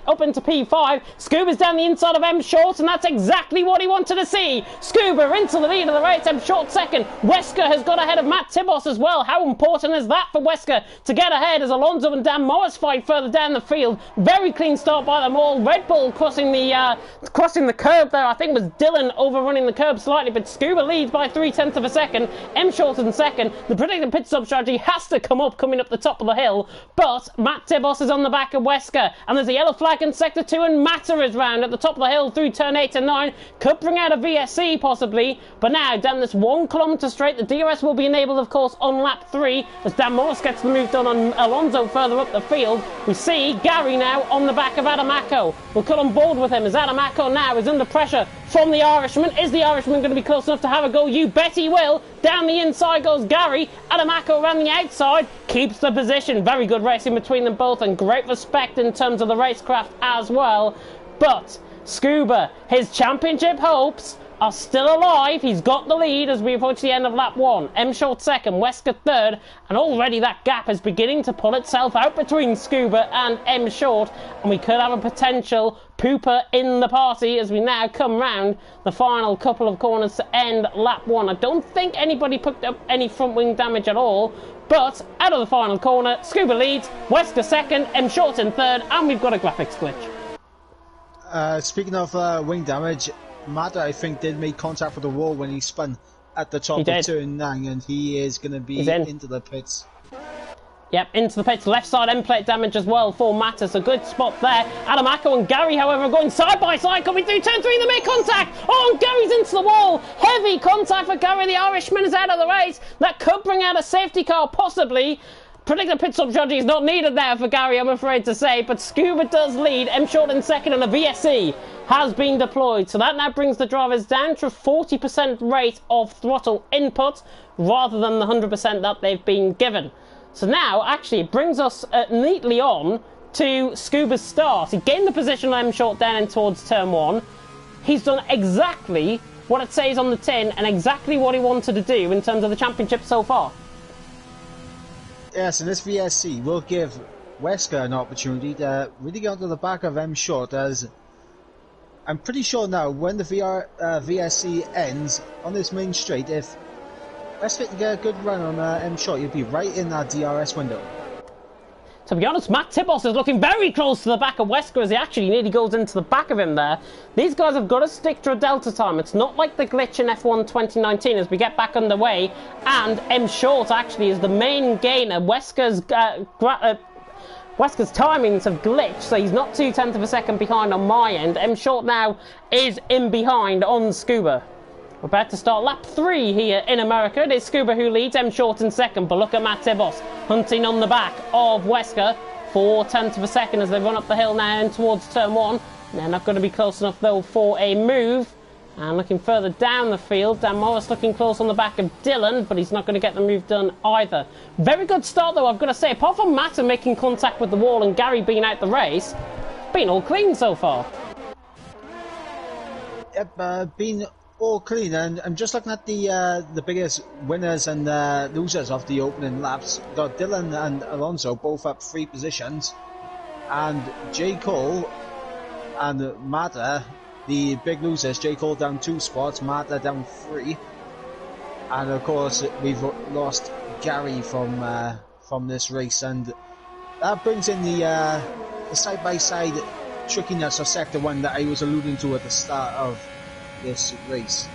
up into P5. Scuba's down the inside of M Short, and that's exactly what he wanted to see. Scuba into the lead of the race. M Short second. Wesker has got ahead of Matt Tibos as well. How important is that for Wesker to get ahead as Alonso and Dan Morris fight further down the field? Very clean start by them all. Red Bull crossing the curb there. I think it was Dylan overrunning the curb slightly, but Scuba leads by 0.3 of a second. M Short in second. The predicted pit stop strategy has to come up coming up the top of the hill, but Matt Tibos is on the back of Wesker, and there's a yellow flag in sector 2, and Matter is round at the top of the hill through turn 8 and 9. Could bring out a VSC possibly, but now down this 1 kilometre straight, the DRS will be enabled, of course, on lap 3 as Dan Morris gets the move done on Alonso further up the field. We see Gary now on the back of Adamaco. We'll cut on board with him as Adamaco now is under pressure from the Irishman. Is the Irishman going to be close enough to have a go? You bet he will. Down the inside goes Gary. Adamaco around the outside keeps the position. Very good racing between them both, and great respect in terms of the racecraft as well. But Scuba, his championship hopes are still alive. He's got the lead as we approach the end of lap 1. M Short second, Wesker third, and already that gap is beginning to pull itself out between Scuba and M Short, and we could have a potential pooper in the party as we now come round the final couple of corners to end lap 1. I don't think anybody picked up any front wing damage at all, but out of the final corner, Scuba leads, Wesker second, M Short in third, and we've got a graphics glitch. Speaking of wing damage, Matter, I think, did make contact with the wall when he spun at the top of turn 9, and he is going to be into the pits. Yep, into the pits. Left side end plate damage as well for Matter. So good spot there. Adamaco and Gary, however, are going side by side. Coming through turn 3, they make contact. Oh, and Gary's into the wall. Heavy contact for Gary. The Irishman is out of the race. That could bring out a safety car, possibly. Predicted pit stop strategy is not needed there for Gary, I'm afraid to say, but Scuba does lead. M Short in second, and a VSC has been deployed. So that now brings the drivers down to a 40% rate of throttle input rather than the 100% that they've been given. So now, actually, it brings us neatly on to Scuba's start. He gained the position on M Short down in towards turn 1. He's done exactly what it says on the tin and exactly what he wanted to do in terms of the championship so far. Yes, and this VSC will give Wesker an opportunity to really get onto the back of M Short, as I'm pretty sure now when the VSC ends on this main straight, if Wesker can get a good run on M Short, you'll be right in that DRS window. To be honest, Matt Tibos is looking very close to the back of Wesker as he actually nearly goes into the back of him there. These guys have got to stick to a delta time. It's not like the glitch in F1 2019 as we get back underway. And M Short actually is the main gainer. Wesker's timings have glitched, so he's not 0.2 of a second behind on my end. M Short now is in behind on Scuba. We're about to start lap 3 here in America. It is Scuba who leads, M Short in second, but look at Matt Tibos hunting on the back of Wesker. 0.4 of a second as they run up the hill now and towards turn 1. They're not going to be close enough though for a move. And looking further down the field, Dan Morris looking close on the back of Dylan, but he's not going to get the move done either. Very good start though, I've got to say. Apart from Matt making contact with the wall and Gary being out the race, been all clean so far. Yep, been all clean, and I'm just looking at the biggest winners and losers of the opening laps. Got Dylan and Alonso both up 3 positions, and J. Cole and Mata, the big losers. J. Cole down 2 spots, Mata down 3, and of course we've lost Gary from this race, and that brings in the side-by-side trickiness of Sector 1 that I was alluding to at the start of this race.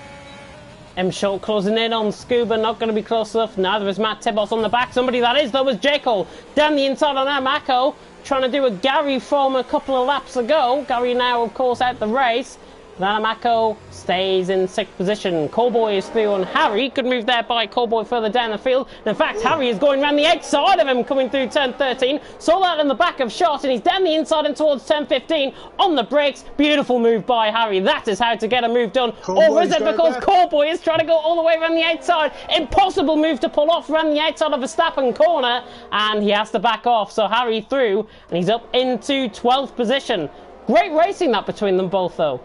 M Short closing in on Scuba, not going to be close enough. Neither is Matt Tibos on the back. Somebody that is though was J. Cole down the inside on Amako, trying to do a Gary from a couple of laps ago. Gary now of course out the race. Amako stays in 6th position. Callboy is through on Harry. Good move there by Callboy further down the field. And in fact, Harry is going around the outside of him coming through turn 13. Saw that in the back of Shot, and he's down the inside and towards turn 15 on the brakes. Beautiful move by Harry. That is how to get a move done. Or is it because Callboy is trying to go all the way around the outside? Impossible move to pull off around the outside of a Verstappen corner, and he has to back off. So Harry through, and he's up into 12th position. Great racing that between them both though.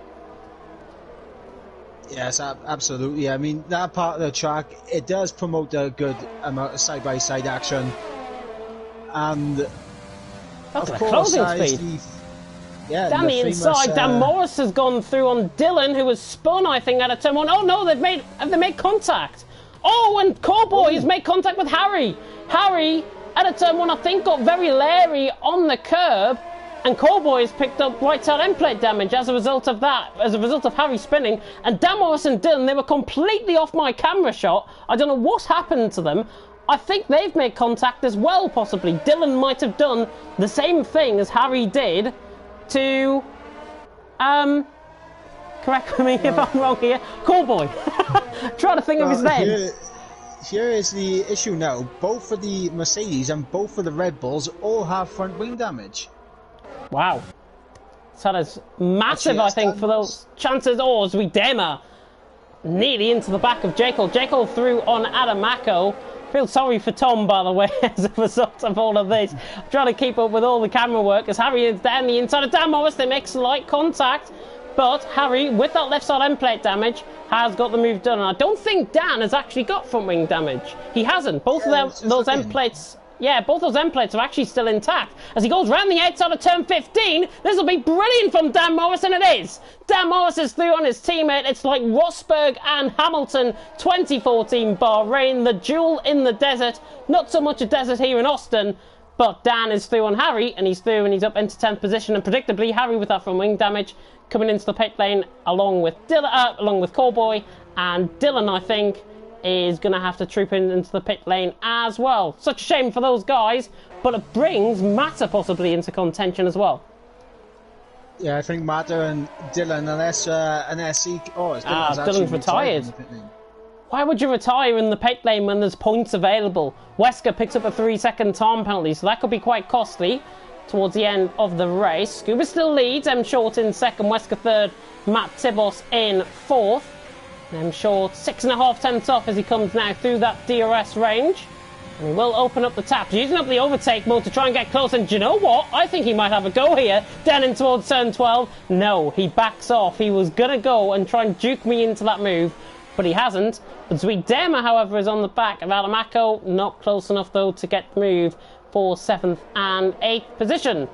Yes, absolutely. I mean, that part of the track, it does promote a good amount of side-by-side action. And, of course, down the inside, Dan Morris has gone through on Dylan, who was spun, I think, out of turn 1. Oh, no, have they made contact? Oh, and Callboy has made contact with Harry. Harry, out of turn 1, I think, got very leery on the curb. And Callboy has picked up right side end plate damage as a result of that, as a result of Harry spinning. And Dan Morris and Dylan, they were completely off my camera shot. I don't know what happened to them. I think they've made contact as well, possibly. Dylan might have done the same thing as Harry did to, correct me if I'm wrong here, Callboy. Trying to think of his name. Here is the issue now. Both for the Mercedes and both for the Red Bulls all have front wing damage. Wow. So that's massive, I think, for those chances. Oh, as we demo nearly into the back of Jekyll. Jekyll through on Adamako. Feel sorry for Tom, by the way, as a result of all of this. I'm trying to keep up with all the camera work as Harry is down the inside of Dan Morris. They make slight contact, but Harry, with that left side end plate damage, has got the move done. And I don't think Dan has actually got front wing damage. He hasn't. Both of those end plates... Yeah, both those end plates are actually still intact. As he goes round the outside of turn 15, this will be brilliant from Dan Morris, and it is. Dan Morris is through on his teammate. It's like Rosberg and Hamilton 2014 Bahrain, the duel in the desert. Not so much a desert here in Austin, but Dan is through on Harry, and he's through and he's up into 10th position. And predictably, Harry with that front wing damage coming into the pit lane along with Callboy, and Dylan, I think, is going to have to troop into the pit lane as well. Such a shame for those guys, but it brings Mata possibly into contention as well. Yeah, I think Mata and Dylan, unless an SC... Oh, Dylan's retired. Why would you retire in the pit lane when there's points available? Wesker picks up a 3-second time penalty, so that could be quite costly towards the end of the race. Scuba still leads, M Short in second, Wesker third, Matt Tibos in fourth. M Short 6.5 tenths off as he comes now through that DRS range. And he will open up the taps, using up the overtake mode to try and get close. And do you know what? I think he might have a go here, down in towards turn 12. No, he backs off. He was going to go and try and juke me into that move, but he hasn't. But Zwick Derma, however, is on the back of Adamako. Not close enough, though, to get the move for 7th and 8th position.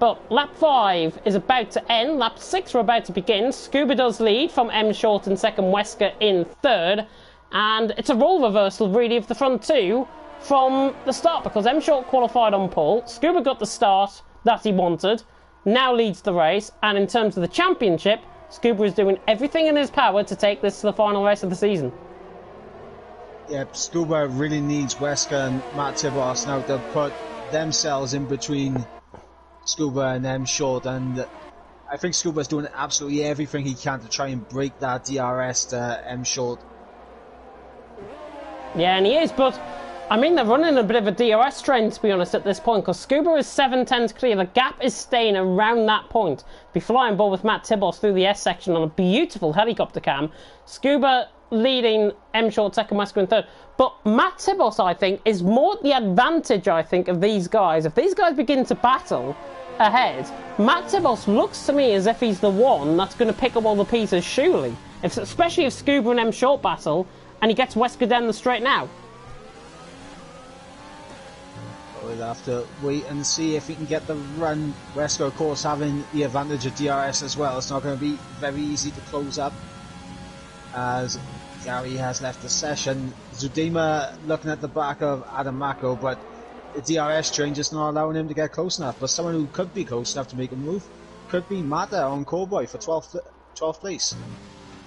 But lap 5 is about to end. Lap 6 we're about to begin. Scuba does lead from M Short in second, Wesker in third. And it's a role reversal, really, of the front two. from the start, because M Short qualified on pole. Scuba got the start that he wanted, now leads the race, and in terms of the championship, Scuba is doing everything in his power to take this to the final race of the season. Yep, Scuba really needs Wesker and Matt Tibos now to put themselves in between Scuba and M Short, and I think Scuba's doing absolutely everything he can to try and break that DRS to M Short. Yeah, and he is, but I mean, they're running a bit of a DRS trend, to be honest, at this point, because Scuba is 7/10 clear. The gap is staying around that point. Be flying ball with Matt Tibos through the S section on a beautiful helicopter cam. Scuba leading, M Short second, Wesker in third. But Matt Tibos, I think, is more the advantage, I think, of these guys. If these guys begin to battle ahead, Matt Tibos looks to me as if he's the one that's going to pick up all the pieces, surely. Especially if Scuba and M Short battle, and he gets Wesker down the straight now. We'll have to wait and see if he can get the run. Wesker, of course, having the advantage of DRS as well. It's not going to be very easy to close up, as Gary has left the session. Zudima looking at the back of Adam Mako, but the DRS train just not allowing him to get close enough. But someone who could be close enough to make a move could be Mata on Cowboy for 12th place.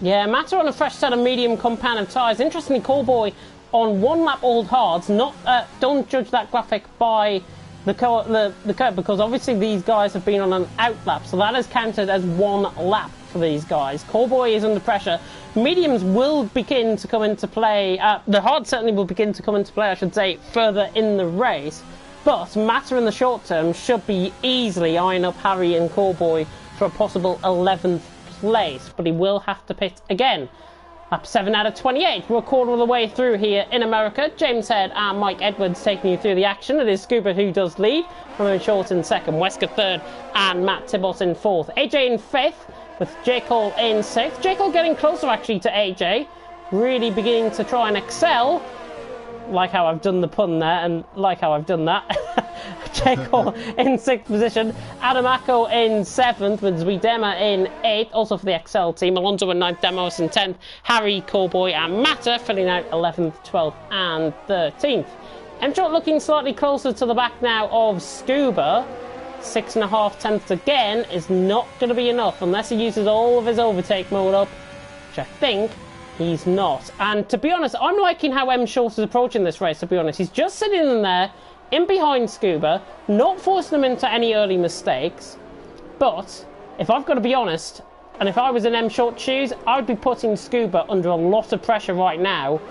Yeah, Mata on a fresh set of medium compound tyres. Interestingly, Cowboy on one lap old hards. Don't judge that graphic by the curve, because obviously these guys have been on an out lap, so that is counted as one lap for these guys. Cowboy is under pressure. Mediums will begin to come into play. The hard certainly will begin to come into play, I should say, further in the race. But Mata in the short term should be easily eyeing up Harry and Cowboy for a possible 11th place, but he will have to pit again. Lap 7 out of 28. We're a quarter of the way through here in America. James Head and Mike Edwards taking you through the action. It is Scuba who does lead. Roman Short in second, Wesker third, and Matt Tibos in fourth. AJ in fifth, with J. Cole in sixth. J. Cole getting closer actually to AJ, really beginning to try and excel. Like how I've done the pun there, and like how I've done that. J. Cole in sixth position. Adam Mako in seventh, with Zwiedema in eighth, also for the XL team. Alonso in ninth, Demos in 10th. Harry, Cowboy and Mata filling out 11th, 12th and 13th. M-Short looking slightly closer to the back now of Scuba. 6.5 tenths again is not going to be enough unless he uses all of his overtake mode up, which I think he's not. And to be honest, I'm liking how M Short is approaching this race, to be honest. He's just sitting in there, in behind Scuba, not forcing him into any early mistakes. But, if I've got to be honest, and if I was in M Short shoes, I would be putting Scuba under a lot of pressure right now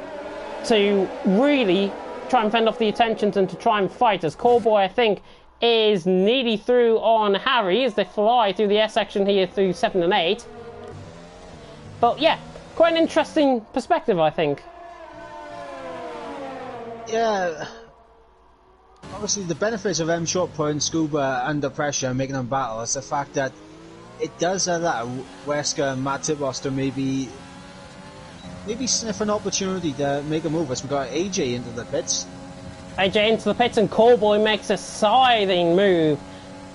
to really try and fend off the attentions and to try and fight, as Cowboy, I think, is nearly through on Harry as they fly through the S section here through 7 and 8. But yeah, quite an interesting perspective, I think. Yeah, obviously the benefits of M Short putting Scuba under pressure and making them battle is the fact that it does allow Wesker and Matt Tibos to maybe sniff an opportunity to make a move, as we got AJ into the pits. AJ into the pits, and Cowboy makes a scything move.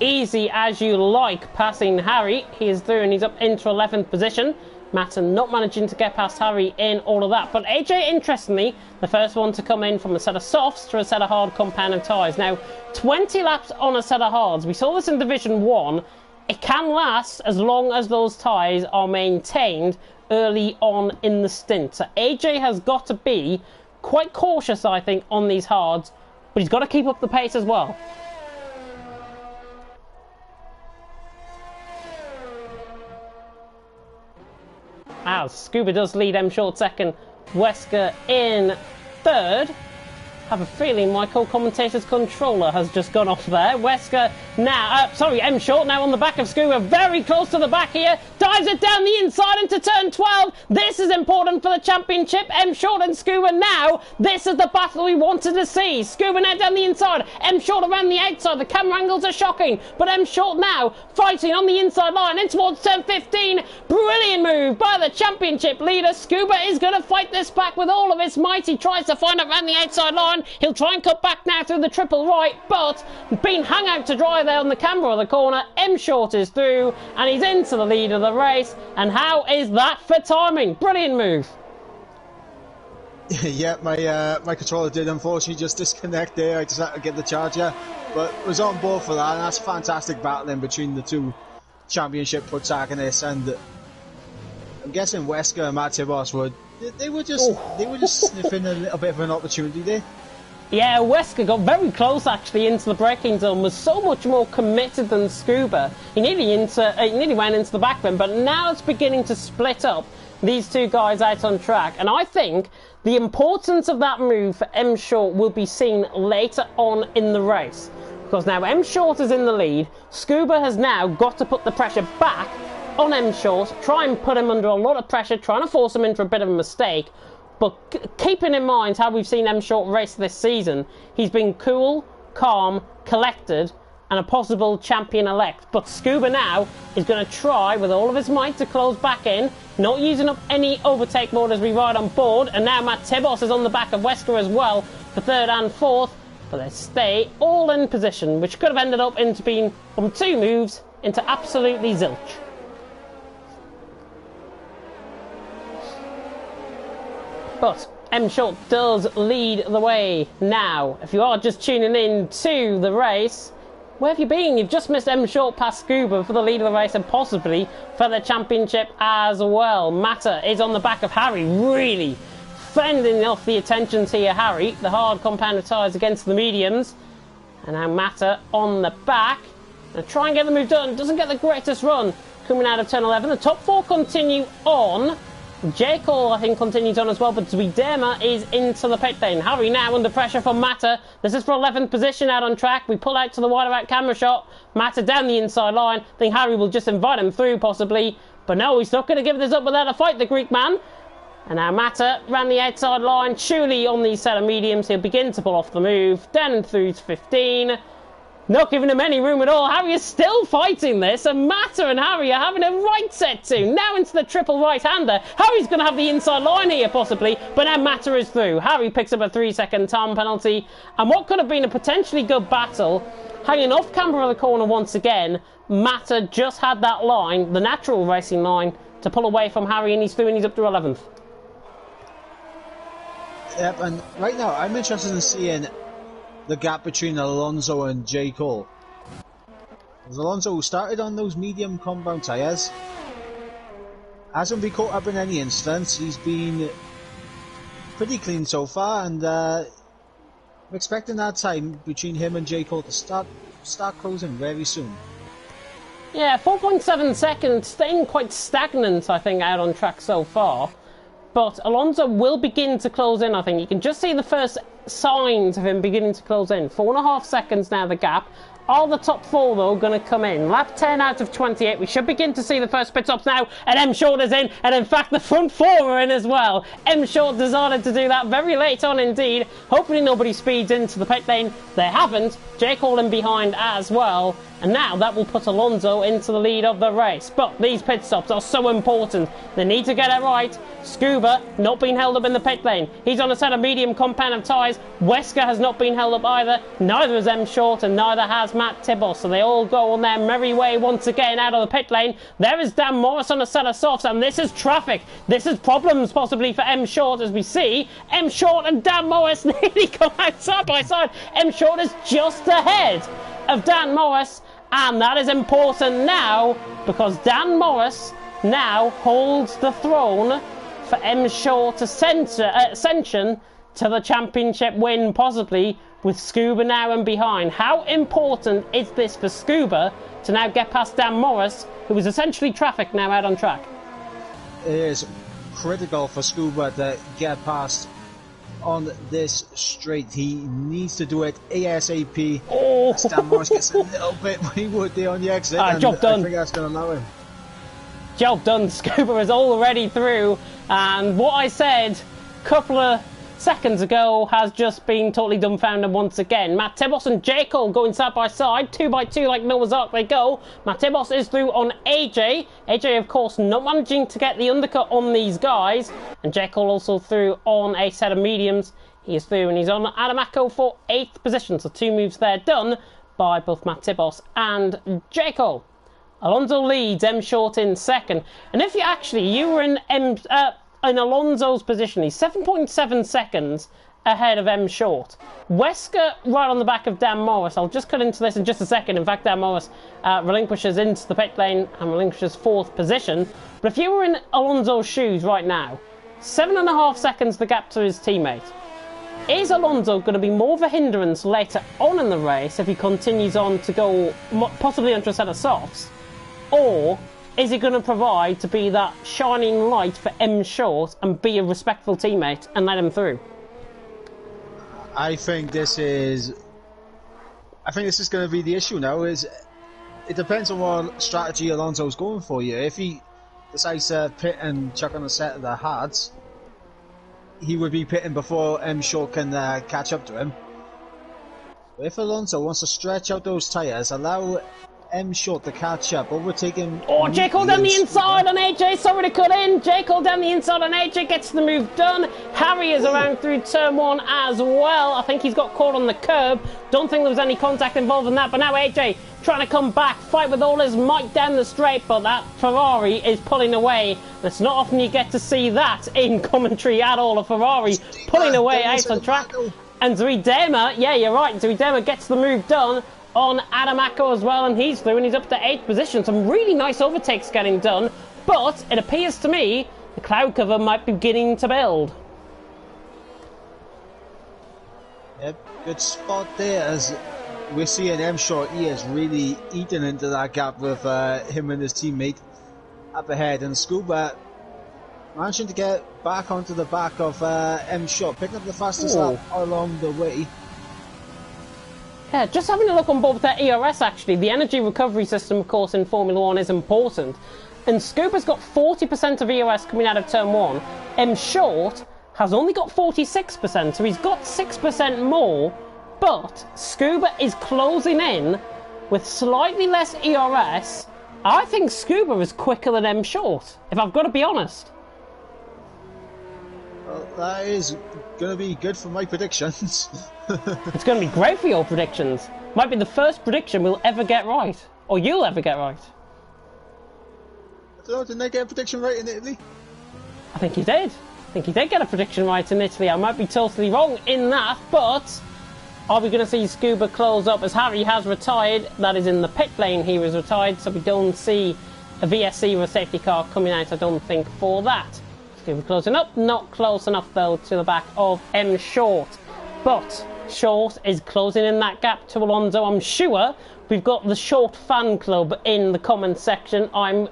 Easy as you like, passing Harry. He is through and he's up into 11th position. Matta not managing to get past Harry in all of that. But AJ, interestingly, the first one to come in from a set of softs to a set of hard compound tyres. Now, 20 laps on a set of hards. We saw this in Division 1. It can last as long as those tyres are maintained early on in the stint. So AJ has got to be quite cautious, I think, on these hards, but he's got to keep up the pace as well. As Scuba does lead M Short second, Wesker in third. Have a feeling my co-commentator's controller has just gone off there. Wesker now, M Short now on the back of Scuba, very close to the back here, dives it down the inside into turn 12. This is important for the championship. M Short and Scuba now, this is the battle we wanted to see. Scuba now down the inside, M Short around the outside. The camera angles are shocking, but M Short now fighting on the inside line in towards turn 15. Brilliant move by the championship leader. Scuba is going to fight this back with all of his might. He tries to find it around the outside line. He'll try and cut back now through the triple right, but being hung out to dry there on the camera of the corner. M Short is through, and he's into the lead of the race. And how is that for timing? Brilliant move. Yeah, my controller did unfortunately just disconnect there. I just had to get the charger, but was on board for that. And that's fantastic battling between the two championship protagonists, and I'm guessing Wesker and Matt Tibos were just sniffing a little bit of an opportunity there. Yeah, Wesker got very close actually into the braking zone, was so much more committed than Scuba. He nearly went into the back end, but now it's beginning to split up these two guys out on track. And I think the importance of that move for M Short will be seen later on in the race. Because now M Short is in the lead, Scuba has now got to put the pressure back on M Short, try and put him under a lot of pressure, trying to force him into a bit of a mistake. But keeping in mind how we've seen M Short race this season, he's been cool, calm, collected, and a possible champion-elect. But Scuba now is going to try with all of his might to close back in, not using up any overtake mode as we ride on board. And now Matt Tibos is on the back of Wesker as well for third and fourth. But they stay all in position, which could have ended up into being, from two moves, into absolutely zilch. But M Short does lead the way now. If you are just tuning in to the race, where have you been? You've just missed M Short past Scuba for the lead of the race and possibly for the championship as well. Matter is on the back of Harry, really fending off the attentions here. Harry, the hard compound tyres against the mediums. And now Matter on the back. Now try and get the move done. Doesn't get the greatest run coming out of turn 11. The top four continue on. J. Cole, I think, continues on as well, but Zwiedema is into the pit lane. Harry now under pressure from Matter. This is for 11th position out on track. We pull out to the wider out camera shot. Matter down the inside line. I think Harry will just invite him through, possibly. But no, he's not going to give this up without a fight, the Greek man. And now Matter ran the outside line. Surely on these set of mediums, he'll begin to pull off the move. Down and through to 15. Not giving him any room at all. Harry is still fighting this, and Matter and Harry are having a right set to. Now into the triple right-hander. Harry's going to have the inside line here, possibly, but now Matter is through. Harry picks up a 3-second time penalty, and what could have been a potentially good battle, hanging off camber of the corner once again, Matter just had that line, the natural racing line, to pull away from Harry, and he's through and he's up to 11th. Yep, and right now, I'm interested in seeing the gap between Alonso and J. Cole. As Alonso started on those medium compound tyres, hasn't been caught up in any incidents. He's been pretty clean so far, and I'm expecting that time between him and J. Cole to start closing very soon. Yeah, 4.7 seconds, staying quite stagnant, I think, out on track so far. But Alonso will begin to close in, I think. You can just see the first signs of him beginning to close in. 4.5 seconds now, the gap. Are the top four, though, going to come in? Lap 10 out of 28. We should begin to see the first pit stops now. And M Short is in. And in fact, the front four are in as well. M Short decided to do that very late on indeed. Hopefully nobody speeds into the pit lane. They haven't. Jay Cole in behind as well. And now that will put Alonso into the lead of the race. But these pit stops are so important. They need to get it right. Scuba not being held up in the pit lane. He's on a set of medium compound of tyres. Wesker has not been held up either. Neither has M Short and neither has Matt Tibos. So they all go on their merry way once again out of the pit lane. There is Dan Morris on a set of softs, and this is traffic. This is problems possibly for M Short, as we see. M Short and Dan Morris nearly come out side by side. M Short is just ahead of Dan Morris. And that is important now, because Dan Morris now holds the throne for M Short ascension to the championship win, possibly, with Scuba now and behind. How important is this for Scuba to now get past Dan Morris, who is essentially traffic now out on track? It is critical for Scuba to get past on this straight. He needs to do it ASAP. Oh. Dan Morris gets a little bit wayward there on the exit. Job done. I think that's going to allow him. Job done. Scuba is already through, and what I said a couple of seconds ago has just been totally dumbfounded once again. Matt Tibos and J. Cole going side by side, 2 by 2 like Noah's Ark they go. Matt Tibos is through on AJ. AJ, of course, not managing to get the undercut on these guys. And J. Cole also through on a set of mediums. He is through and he's on Adamaco for 8th position. So 2 moves there done by both Matt Tibos and J. Cole. Alonso leads, M Short in second. And if you were in in Alonso's position. He's 7.7 seconds ahead of M Short. Wesker right on the back of Dan Morris. I'll just cut into this in just a second. In fact, Dan Morris relinquishes into the pit lane and relinquishes 4th position. But if you were in Alonso's shoes right now, 7.5 seconds the gap to his teammate. Is Alonso going to be more of a hindrance later on in the race if he continues on to go possibly onto a set of softs? Or is he going to provide to be that shining light for M Short and be a respectful teammate and let him through? I think this is going to be the issue now. It depends on what strategy Alonso's going for here. If he decides to pit and chuck on a set of the hards, he would be pitting before M Short can catch up to him. But if Alonso wants to stretch out those tyres, allow M Short to catch up, overtake him. Oh, Jake Hall down the inside on AJ. Sorry to cut in. Jake Hall down the inside on AJ, gets the move done. Harry is around through turn 1 as well. I think he's got caught on the curb. Don't think there was any contact involved in that. But now AJ trying to come back, fight with all his might down the straight. But that Ferrari is pulling away. It's not often you get to see that in commentary at all. A Ferrari pulling away out on track. And Zuidema, yeah, you're right. Zuidema gets the move done on Adamako as well, and he's through, and he's up to 8th position. Some really nice overtakes getting done, but it appears to me the cloud cover might be beginning to build. Yep, good spot there as we're seeing M Short. He is really eating into that gap with him and his teammate up ahead, and Scuba managing to get back onto the back of M Short, picking up the fastest lap along the way. Yeah, just having a look on board with that ERS actually, the energy recovery system of course in Formula 1 is important. And Scuba's got 40% of ERS coming out of turn 1. M Short has only got 46%, so he's got 6% more, but Scuba is closing in with slightly less ERS. I think Scuba is quicker than M Short, if I've got to be honest. Well, that is going to be good for my predictions. It's going to be great for your predictions. Might be the first prediction we'll ever get right. Or you'll ever get right. I don't know, didn't I get a prediction right in Italy? I think you did. I think you did get a prediction right in Italy. I might be totally wrong in that, but are we going to see Scuba close up as Harry has retired? That is in the pit lane he was retired, so we don't see a VSC or a safety car coming out, I don't think, for that. Scuba closing up, not close enough though to the back of M Short. But Short is closing in that gap to Alonso. I'm sure we've got the Short fan club in the comments section. I'm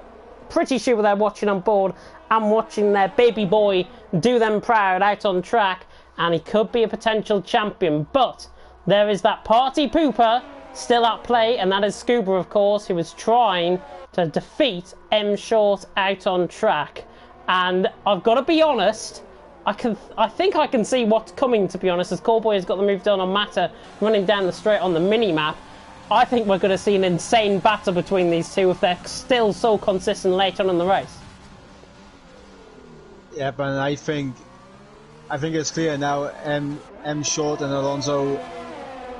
pretty sure they're watching on board and watching their baby boy do them proud out on track, and he could be a potential champion. But there is that party pooper still at play, and that is Scuba, of course, who is trying to defeat M Short out on track. And I've got to be honest, I think I can see what's coming, to be honest, as Callboy has got the move done on Mata running down the straight on the mini-map. I think we're going to see an insane battle between these two if they're still so consistent later on in the race. Yeah, but I think it's clear now, M Short and Alonso,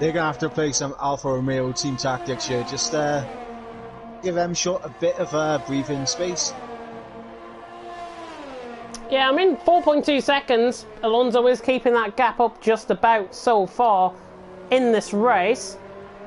they're going to have to play some Alfa Romeo team tactics here. Just give M Short a bit of breathing space. Yeah, I'm in 4.2 seconds. Alonso is keeping that gap up just about so far in this race,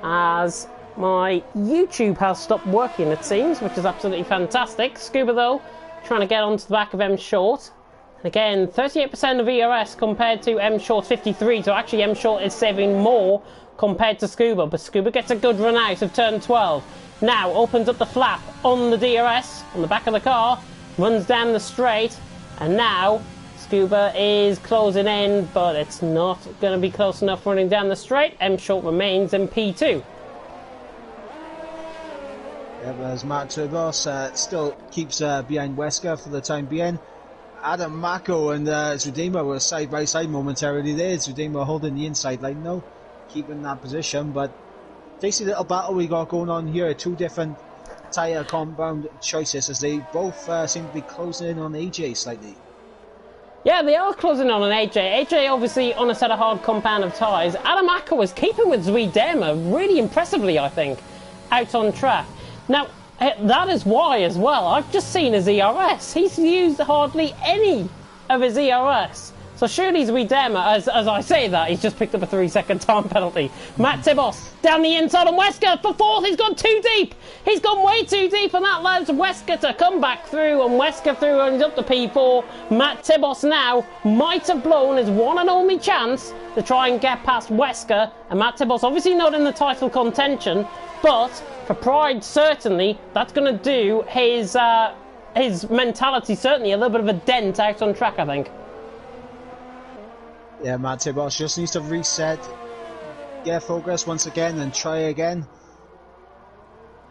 as my YouTube has stopped working, it seems, which is absolutely fantastic. Scuba, though, trying to get onto the back of M Short. And again, 38% of ERS compared to M Short 53, so actually M Short is saving more compared to Scuba, but Scuba gets a good run out of turn 12. Now opens up the flap on the DRS, on the back of the car, runs down the straight, and now Scuba is closing in, but it's not going to be close enough running down the straight. M Short remains in P2. Yeah, but as Matt Turbos still keeps behind Wesker for the time being. Adam Mako and Zuidema were side by side momentarily there. Zuidema holding the inside line now, keeping that position, but tasty little battle we got going on here. Two different tyre compound choices as they both seem to be closing in on AJ slightly. Yeah, they are closing on an AJ. AJ obviously on a set of hard compound of tyres. Adam Mako was keeping with Zuidema really impressively, I think, out on track. Now, that is why as well, I've just seen his ERS. He's used hardly any of his ERS. So surely Zwiedema, as I say that, he's just picked up a 3-second time penalty. Matt Tibos down the inside on Wesker for fourth. He's gone too deep. He's gone way too deep, and that allows Wesker to come back through, and Wesker through, and he's up to P4. Matt Tibos now might have blown his one and only chance to try and get past Wesker, and Matt Tibos obviously not in the title contention, but for pride certainly that's going to do his mentality certainly a little bit of a dent out on track, I think. Yeah, Matt Tibos just needs to reset, get focused once again and try again.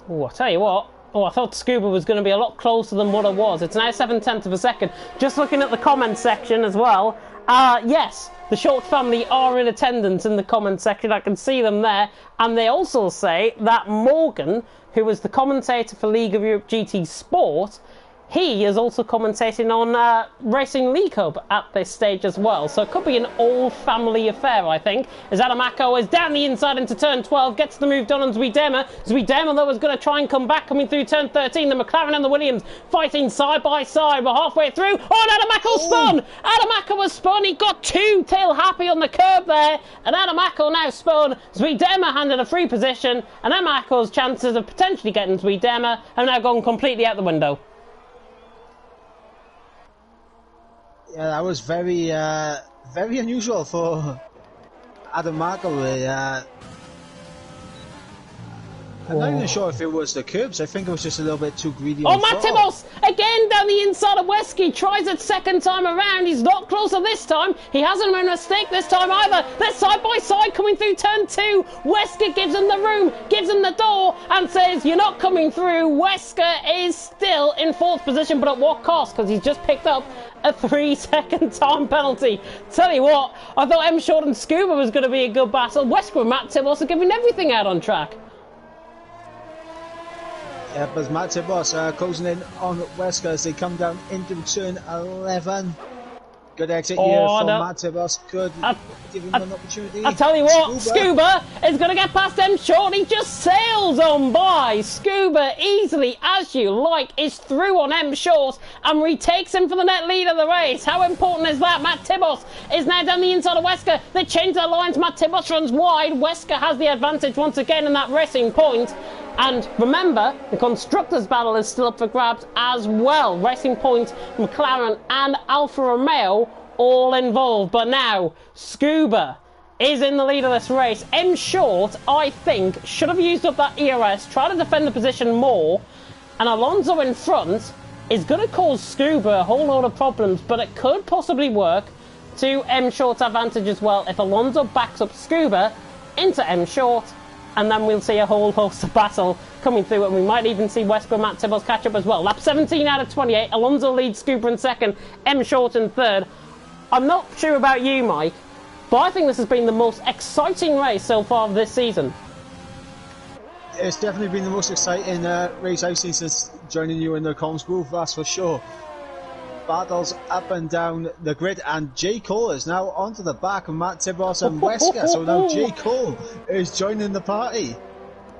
Oh, I tell you what. Oh, I thought Scuba was going to be a lot closer than what it was. It's now 7/10 of a second. Just looking at the comments section as well. Yes, the Short family are in attendance in the comments section. I can see them there. And they also say that Morgan, who was the commentator for League of Europe GT Sport, he is also commentating on Racing League Hub at this stage as well. So it could be an all-family affair, I think. As Adamako is down the inside into turn 12, gets the move done on Zwiedema. Zwiedema, though, is going to try and come back coming through turn 13. The McLaren and the Williams fighting side by side. We're halfway through. Oh, and Adamako spun! Adamako was spun. He got too tail-happy on the curb there. And Adamako now spun. Zwiedema handed a free position. And Adamako's chances of potentially getting Zwiedema have now gone completely out the window. Yeah, that was very unusual for Adamako. I'm not even sure if it was the curbs. I think it was just a little bit too greedy. Oh, Matt Tibos again down the inside of Wesky. Tries it second time around. He's not closer this time. He hasn't made a mistake this time either. They're side by side coming through turn 2. Wesker gives him the room, gives him the door, and says, "You're not coming through." Wesker is still in 4th position, but at what cost? Because he's just picked up a 3-second time penalty. Tell you what, I thought M. Short and Scuba was going to be a good battle. Wesker and Matt Tibos are giving everything out on track. Yeah, but Matt Tibos closing in on Wesker as they come down into turn 11. Good exit here from Matt Tibos. Good. Give him an opportunity. I tell you what, Scuba is going to get past M. Short. He just sails on by. Scuba easily, as you like, is through on M. Short and retakes him for the net lead of the race. How important is that? Matt Tibos is now down the inside of Wesker. They change their lines. Matt Tibos runs wide. Wesker has the advantage once again in that racing point. And remember, the Constructors' battle is still up for grabs as well. Racing Point, McLaren and Alfa Romeo all involved. But now, Scuba is in the lead of this race. M. Short, I think, should have used up that ERS, try to defend the position more. And Alonso in front is going to cause Scuba a whole lot of problems, but it could possibly work to M. Short's advantage as well if Alonso backs up Scuba into M. Short. And then we'll see a whole host of battle coming through, and we might even see Wesker and Matt Tibos catch up as well. Lap 17 out of 28. Alonso leads Scuba in second, M. Short in third. I'm not sure about you, Mike, but I think this has been the most exciting race so far this season. It's definitely been the most exciting race I've seen since joining you in the comms booth, that's for sure. Battles up and down the grid, and J. Cole is now onto the back of Matt Tibos and Wesker, so now J. Cole is joining the party.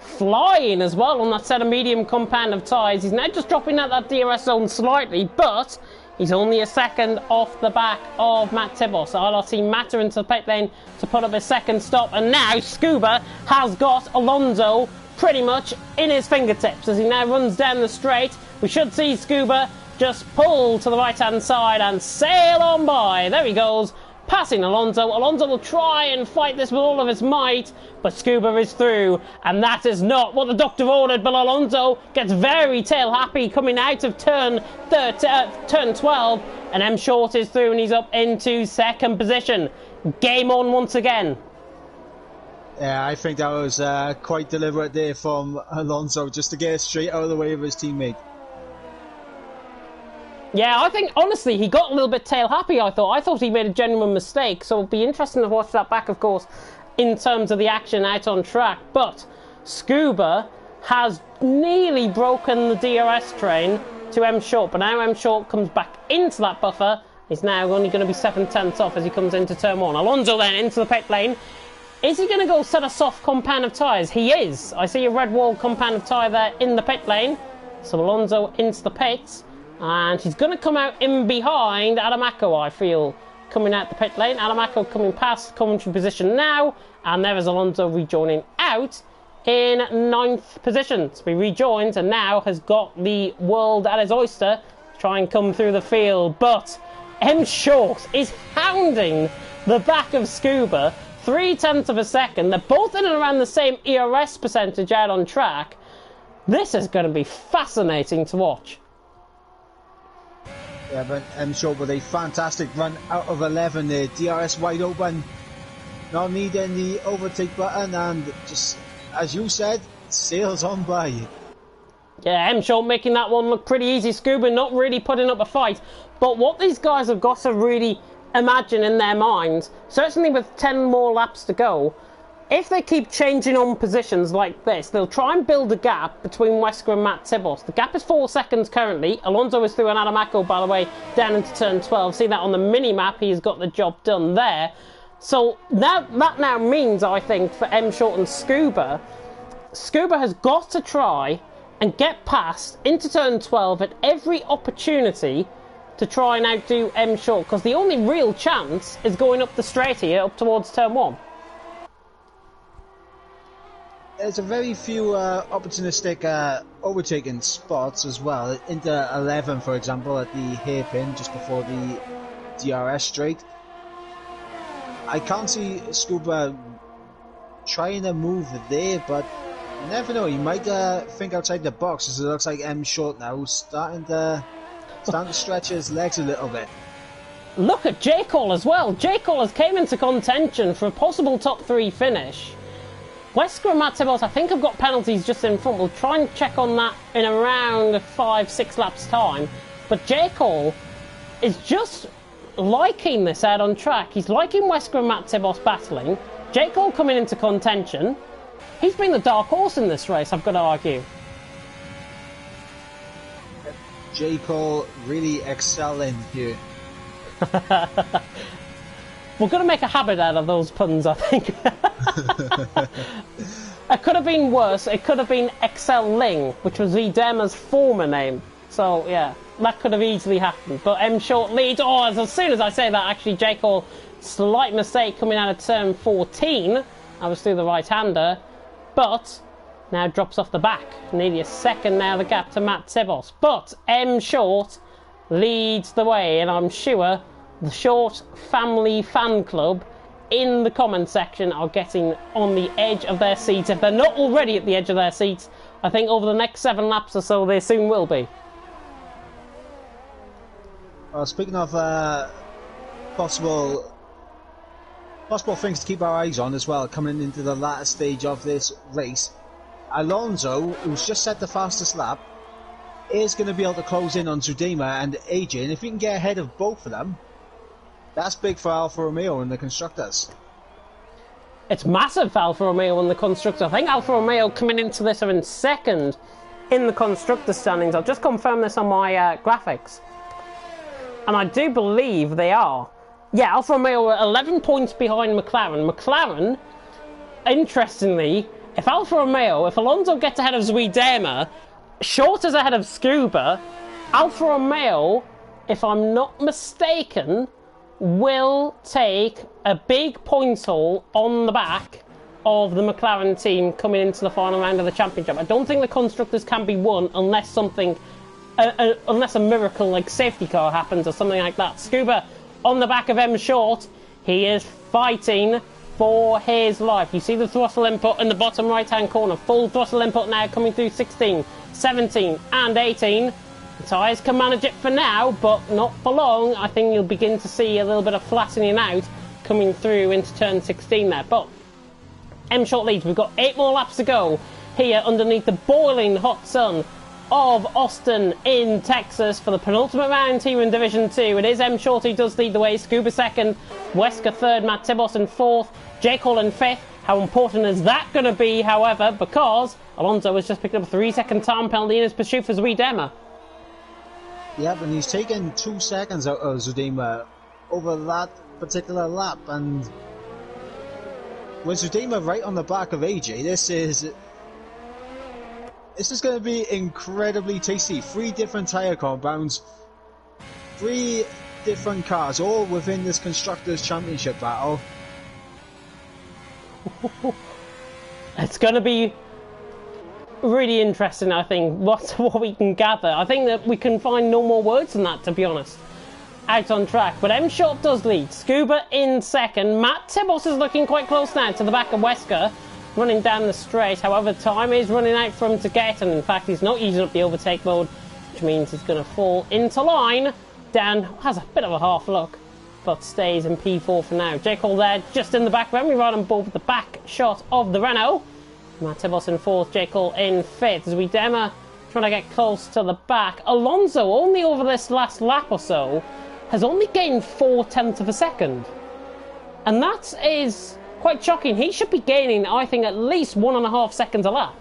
Flying as well on that set of medium compound of tyres. He's now just dropping out that DRS zone slightly, but he's only a second off the back of Matt Tibos. RT Matter into the pit lane to put up his second stop, and now Scuba has got Alonso pretty much in his fingertips as he now runs down the straight. We should see Scuba just pull to the right-hand side and sail on by. There he goes, passing Alonso. Alonso will try and fight this with all of his might, but Scuba is through, and that is not what the doctor ordered. But Alonso gets very tail-happy coming out of turn 12, and M. Short is through, and he's up into second position. Game on once again. Yeah, I think that was quite deliberate there from Alonso, just to get it straight out of the way of his teammate. Yeah, I think, honestly, he got a little bit tail-happy, I thought. I thought he made a genuine mistake, so it'll be interesting to watch that back, of course, in terms of the action out on track. But Scuba has nearly broken the DRS train to M. Short, but now M. Short comes back into that buffer. He's now only going to be 7/10 off as he comes into turn 1. Alonso then into the pit lane. Is he going to go set a soft compound of tyres? He is. I see a red wall compound of tyre there in the pit lane. So Alonso into the pits. And he's going to come out in behind Adamako, I feel, coming out the pit lane. Adamako coming past commentary position now. And there is Alonso rejoining out in 9th position. So he rejoins and now has got the world at his oyster to try and come through the field. But M Short is hounding the back of Scuba 0.3 of a second. They're both in and around the same ERS percentage out on track. This is going to be fascinating to watch. Yeah, but M Short with a fantastic run out of 11 there. DRS wide open. Not needing the overtake button, and just, as you said, sails on by. Yeah, M Short making that one look pretty easy. Scuba not really putting up a fight. But what these guys have got to really imagine in their minds, certainly with 10 more laps to go, if they keep changing on positions like this, they'll try and build a gap between Wesker and Matt Tibos. The gap is 4 seconds currently. Alonso is through an Adamako, by the way, down into turn 12. See that on the mini-map, he's got the job done there. So that now means, I think, for M Short and Scuba has got to try and get past into turn 12 at every opportunity to try and outdo M Short, because the only real chance is going up the straight here, up towards turn 1. There's a very few opportunistic overtaking spots as well. Into 11, for example, at the hairpin just before the DRS straight. I can't see Scuba trying to move there, but you never know. You might think outside the box, as it looks like M Short now starting to stretch his legs a little bit. Look at J Cole as well. J Cole has came into contention for a possible top 3 finish. Wesker and Matt Tibos, I think, have got penalties just in front. We'll try and check on that in around 5-6 laps time. But J Cole is just liking this out on track. He's liking Wesker and Matt Tibos battling. J Cole coming into contention. He's been the dark horse in this race, I've got to argue. J Cole really excelling here. We're going to make a habit out of those puns, I think. It could have been worse. It could have been excelling, which was Videma's former name. So, yeah, that could have easily happened. But M Short leads. Oh, as soon as I say that, actually, J Cole, slight mistake coming out of turn 14. I was through the right-hander. But now drops off the back. Nearly a second now, the gap to Matt Tibos. But M Short leads the way, and I'm sure the Short Family Fan Club in the comment section are getting on the edge of their seats. If they're not already at the edge of their seats, I think over the next 7 laps or so, they soon will be. Speaking of possible things to keep our eyes on as well, coming into the latter stage of this race, Alonso, who's just set the fastest lap, is going to be able to close in on Zudema and AJ, and if he can get ahead of both of them, that's big for Alfa Romeo and the constructors. It's massive for Alfa Romeo and the constructors. I think Alfa Romeo coming into this are in second in the constructor standings. I'll just confirm this on my graphics. And I do believe they are. Yeah, Alfa Romeo are 11 points behind McLaren. McLaren, interestingly, if Alonso gets ahead of Zuidema, Short is ahead of Scuba, Alfa Romeo, if I'm not mistaken, will take a big points haul on the back of the McLaren team coming into the final round of the championship. I don't think the constructors can be won unless unless a miracle like safety car happens or something like that. Scuba on the back of M Short, he is fighting for his life. You see the throttle input in the bottom right hand corner, full throttle input now coming through 16, 17 and 18. The tyres can manage it for now, but not for long. I think you'll begin to see a little bit of flattening out coming through into turn 16 there. But M Short leads. We've got 8 more laps to go here underneath the boiling hot sun of Austin in Texas for the penultimate round here in Division 2. It is M Short who does lead the way. Scuba second, Wesker third, Matt Tibos in fourth, J Cole in fifth. How important is that going to be, however, because Alonso has just picked up a 3-second time penalty in his pursuit for Zuidema. Yep, and he's taken 2 seconds out of Zudema over that particular lap, and with Zudema right on the back of AJ, this is This is going to be incredibly tasty. 3 different tyre compounds, 3 different cars, all within this Constructors' Championship battle. It's going to be really interesting, I think, what we can gather. I think that we can find no more words than that, to be honest, out on track. But M Short does lead. Scuba in second. Matt Tibos is looking quite close now to the back of Wesker, running down the straight. However, time is running out for him to get, and in fact he's not using up the overtake mode, which means he's going to fall into line. Dan has a bit of a half look, but stays in P4 for now. J. Cole there, just in the back. Remy right on board with the back shot of the Renault. Matt Tibos in 4th, J. Cole in 5th. As we demo, trying to get close to the back. Alonso, only over this last lap or so, has only gained 0.4 of a second. And that is quite shocking. He should be gaining, I think, at least 1.5 seconds a lap.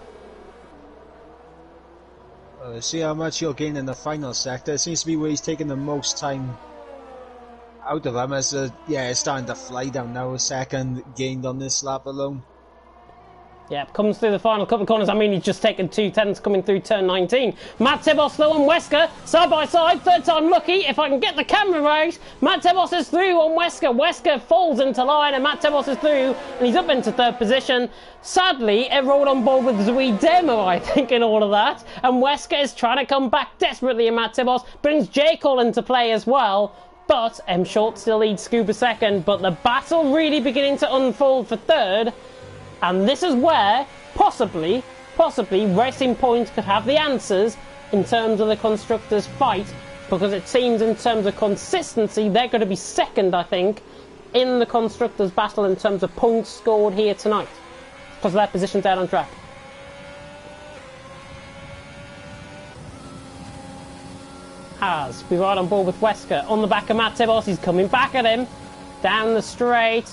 See how much he'll gain in the final sector. It seems to be where he's taking the most time out of him. As it's starting to fly down now. A second gained on this lap alone. Yeah, comes through the final couple of corners. I mean, he's just taken 2/10 coming through turn 19. Matt Tibos though and Wesker, side by side, third time lucky. If I can get the camera right, Matt Tibos is through on Wesker. Wesker falls into line and Matt Tibos is through and he's up into 3rd position. Sadly, it rolled on board with Zui Demo, I think, in all of that. And Wesker is trying to come back desperately, and Matt Tibos brings J. Cole into play as well. But M Short still leads Scuba second, but the battle really beginning to unfold for 3rd. And this is where, possibly, Racing Point could have the answers in terms of the Constructors' fight, because it seems in terms of consistency, they're going to be second, I think, in the Constructors' battle in terms of points scored here tonight, because of their positions out on track. As we ride on board with Wesker, on the back of Matt Tibos, he's coming back at him, down the straight.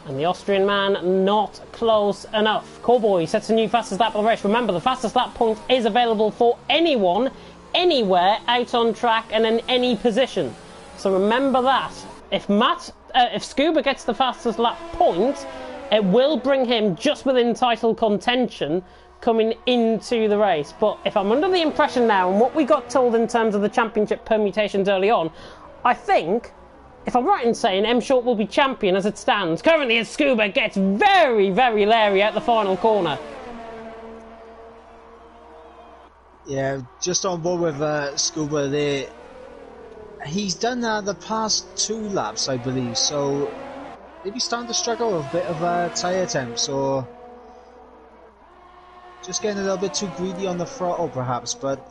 And the Austrian man not close enough. Cowboy sets a new fastest lap of the race. Remember, the fastest lap point is available for anyone, anywhere, out on track and in any position. So remember that. If Scuba gets the fastest lap point, it will bring him just within title contention coming into the race. But if I'm under the impression now, and what we got told in terms of the championship permutations early on, I think, if I'm right in saying, M Short will be champion as it stands. Currently, as Scuba gets very, very leery at the final corner. Yeah, just on board with Scuba there. He's done the past 2 laps, I believe, so maybe starting to struggle with a bit of tyre temps, or just getting a little bit too greedy on the throttle, perhaps, but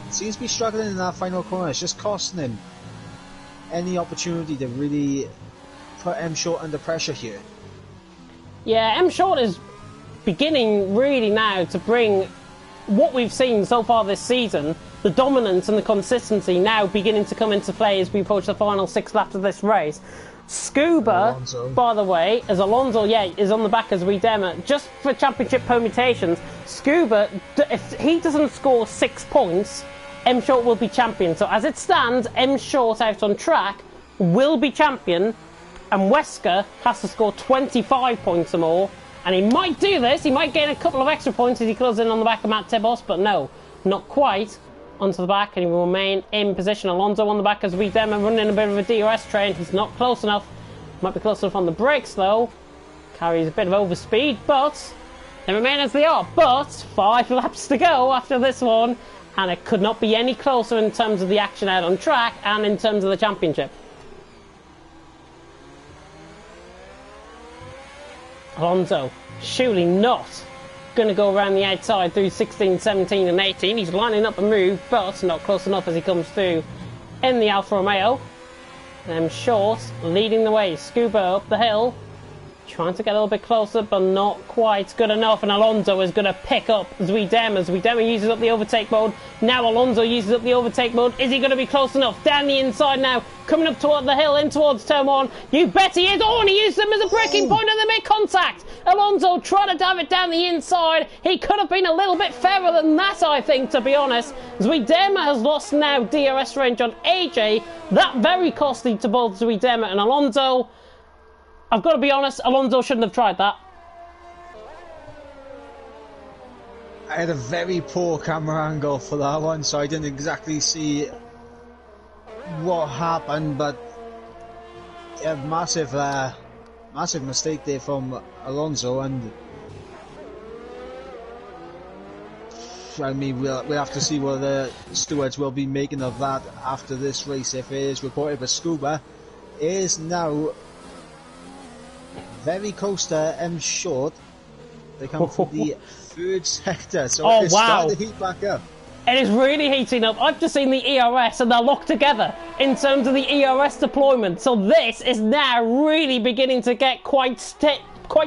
seems to be struggling in that final corner. It's just costing him any opportunity to really put M Short under pressure here. Yeah, M Short is beginning really now to bring what we've seen so far this season, the dominance and the consistency now beginning to come into play as we approach the final 6 laps of this race. Scuba, Alonso, by the way, as Alonso, is on the back as we demo. Just for championship permutations, Scuba, if he doesn't score 6 points, M Short will be champion. So as it stands, M Short out on track will be champion, and Wesker has to score 25 points or more, and he might do this. He might gain a couple of extra points as he closes in on the back of Matt Tibos, but no, not quite. Onto the back, and he will remain in position. Alonso on the back as we demo, running a bit of a DRS train. He's not close enough. Might be close enough on the brakes though. Carries a bit of overspeed, but they remain as they are. But 5 laps to go after this one, and it could not be any closer in terms of the action out on track and in terms of the championship. Alonso, surely not going to go around the outside through 16, 17 and 18. He's lining up a move, but not close enough as he comes through in the Alfa Romeo. And Short leading the way. Scuba up the hill, trying to get a little bit closer, but not quite good enough. And Alonso is going to pick up Zuidema. Zuidema uses up the overtake mode. Now Alonso uses up the overtake mode. Is he going to be close enough? Down the inside now, coming up toward the hill, in towards turn 1. You bet he is. Oh, and he used them as a braking point and they make contact. Alonso trying to dive it down the inside. He could have been a little bit fairer than that, I think, to be honest. Zuidema has lost now DRS range on AJ. That very costly to both Zuidema and Alonso. I've got to be honest, Alonso shouldn't have tried that. I had a very poor camera angle for that one, so I didn't exactly see what happened, but yeah, massive mistake there from Alonso, and I mean we'll have to see what the stewards will be making of that after this race. If it is reported, but Scuba is now very close to M Short. They come from the third sector, so it's starting to heat back up. It is really heating up. I've just seen the ERS and they're locked together in terms of the ERS deployment. So this is now really beginning to get quite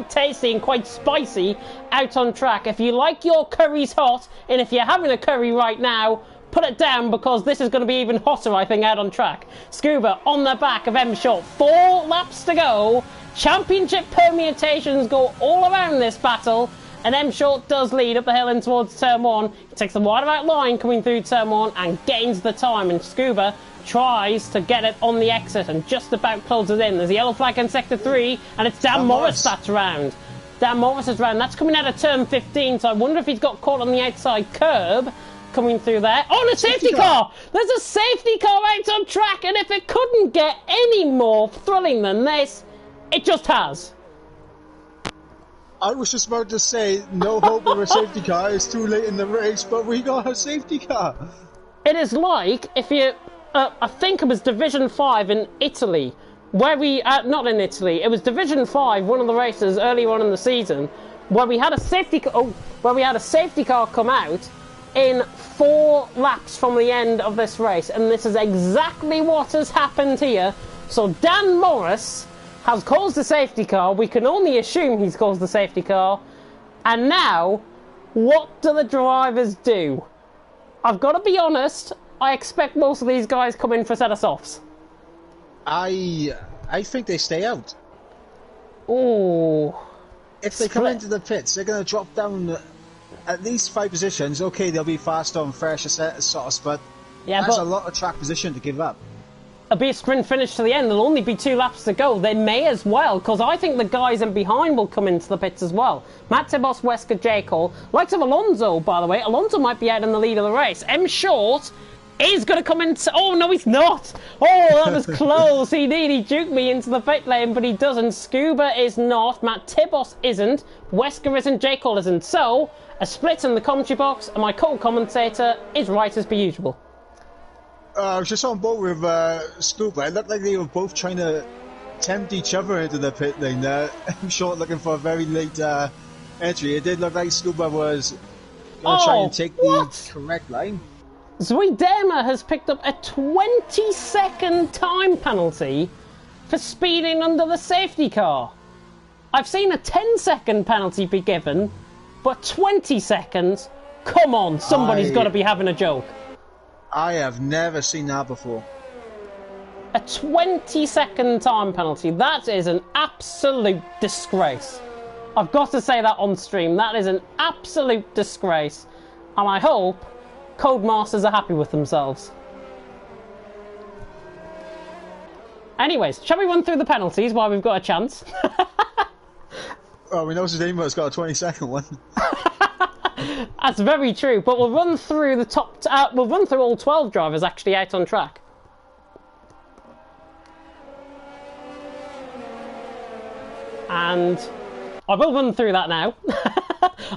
tasty and quite spicy out on track. If you like your curries hot, and if you're having a curry right now, put it down, because this is going to be even hotter, I think, out on track. Scuba on the back of M Short. 4 laps to go. Championship permutations go all around this battle. And M Short does lead up the hill in towards turn 1. He takes the wide about line coming through turn 1 and gains the time. And Scuba tries to get it on the exit and just about closes in. There's a yellow flag in sector 3, and it's Dan Morris that's round. Dan Morris is round. That's coming out of turn 15, so I wonder if he's got caught on the outside curb coming through there. Oh, and a safety car! There's a safety car out on track, and if it couldn't get any more thrilling than this, it just has. I was just about to say, no hope of a safety car, it's too late in the race, but we got a safety car. It is like, if you, I think it was Division 5 in Italy, where we, not in Italy, it was Division 5, one of the races earlier on in the season, where we had a safety car come out in 4 laps from the end of this race, and this is exactly what has happened here. So Dan Morris has caused the safety car. We can only assume he's caused the safety car. And now, what do the drivers do? I've got to be honest, I expect most of these guys come in for a set of softs. I think they stay out. Ooh. If they come into the pits, they're going to drop down at least 5 positions. Okay, they'll be faster and fresher set of sauce, but that's a lot of track position to give up. It'll be a sprint finish to the end. There'll only be 2 laps to go. They may as well, because I think the guys in behind will come into the pits as well. Matt Tibos, Wesker, J. Cole. Likes of Alonso, by the way. Alonso might be out in the lead of the race. M Short is going to come into... Oh, no, he's not. Oh, that was close. He juked me into the pit lane, but he doesn't. Scuba is not. Matt Tibos isn't. Wesker isn't. J. Cole isn't. So, a split in the commentary box, and my co-commentator is right as per usual. I was just on board with Scuba. It looked like they were both trying to tempt each other into the pit lane there. I'm Short looking for a very late entry. It did look like Scuba was going to try and take the correct line. Zuidema has picked up a 20-second time penalty for speeding under the safety car. I've seen a 10-second penalty be given, but 20 seconds? Come on, somebody's got to be having a joke. I have never seen that before. A 20-second time penalty. That is an absolute disgrace. I've got to say that on stream. That is an absolute disgrace. And I hope Codemasters are happy with themselves. Anyways, shall we run through the penalties while we've got a chance? Well, we know Zuidema's got a 20-second one. That's very true, but we'll run through the top. We'll run through all 12 drivers actually out on track. And I will run through that now.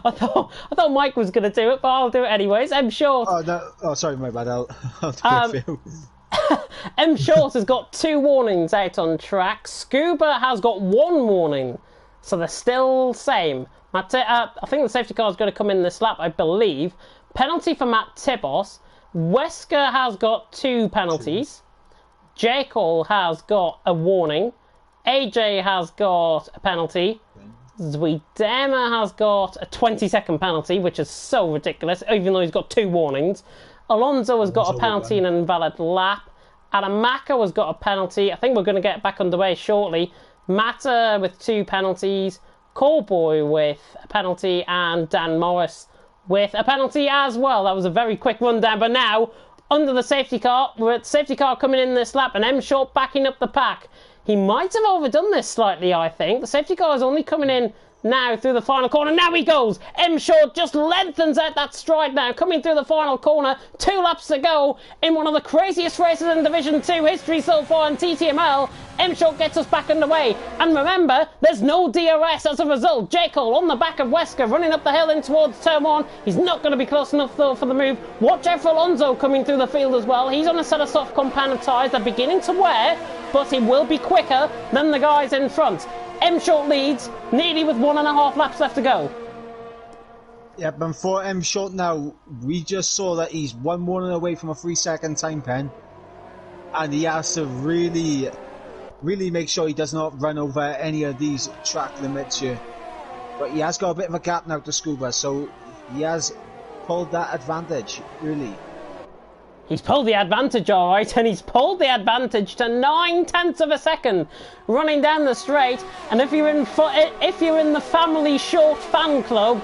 I thought Mike was going to do it, but I'll do it anyways. M Short. Oh no! Oh, sorry, my bad. I'll do it. M Short has got 2 warnings out on track. Scuba has got 1 warning, so they're still same. I think the safety car is going to come in this lap, I believe. Penalty for Matt Tibos. Wesker has got 2 penalties. J. Cole has got a warning. AJ has got a penalty. Zuidema has got a 20-second penalty, which is so ridiculous, even though he's got 2 warnings. Alonso has got a penalty and an invalid lap. Adamaka has got a penalty. I think we're going to get back underway shortly. Mata with 2 penalties. Callboy with a penalty, and Dan Morris with a penalty as well. That was a very quick rundown, but now, under the safety car, we're at safety car coming in this lap, and M Short backing up the pack. He might have overdone this slightly, I think. The safety car is only coming in now through the final corner. Now he goes. M Short just lengthens out that stride now, coming through the final corner. 2 laps to go in one of the craziest races in Division 2 history so far in TTML. M Short gets us back underway. And remember, there's no DRS as a result. J. Cole on the back of Wesker, running up the hill in towards turn 1. He's not going to be close enough, though, for the move. Watch out for Alonso coming through the field as well. He's on a set of soft compound tyres. They're beginning to wear, but he will be quicker than the guys in front. M Short leads, nearly with 1.5 laps left to go. Yep, and for M Short now, we just saw that he's 1 warning away from a 3-second time pen. And he has to really make sure he does not run over any of these track limits here. But he has got a bit of a gap now to Scuba, so he has pulled that advantage, really. He's pulled the advantage, all right, and he's pulled the advantage to 9/10 of a second, running down the straight. And if you're in the Family Short fan club,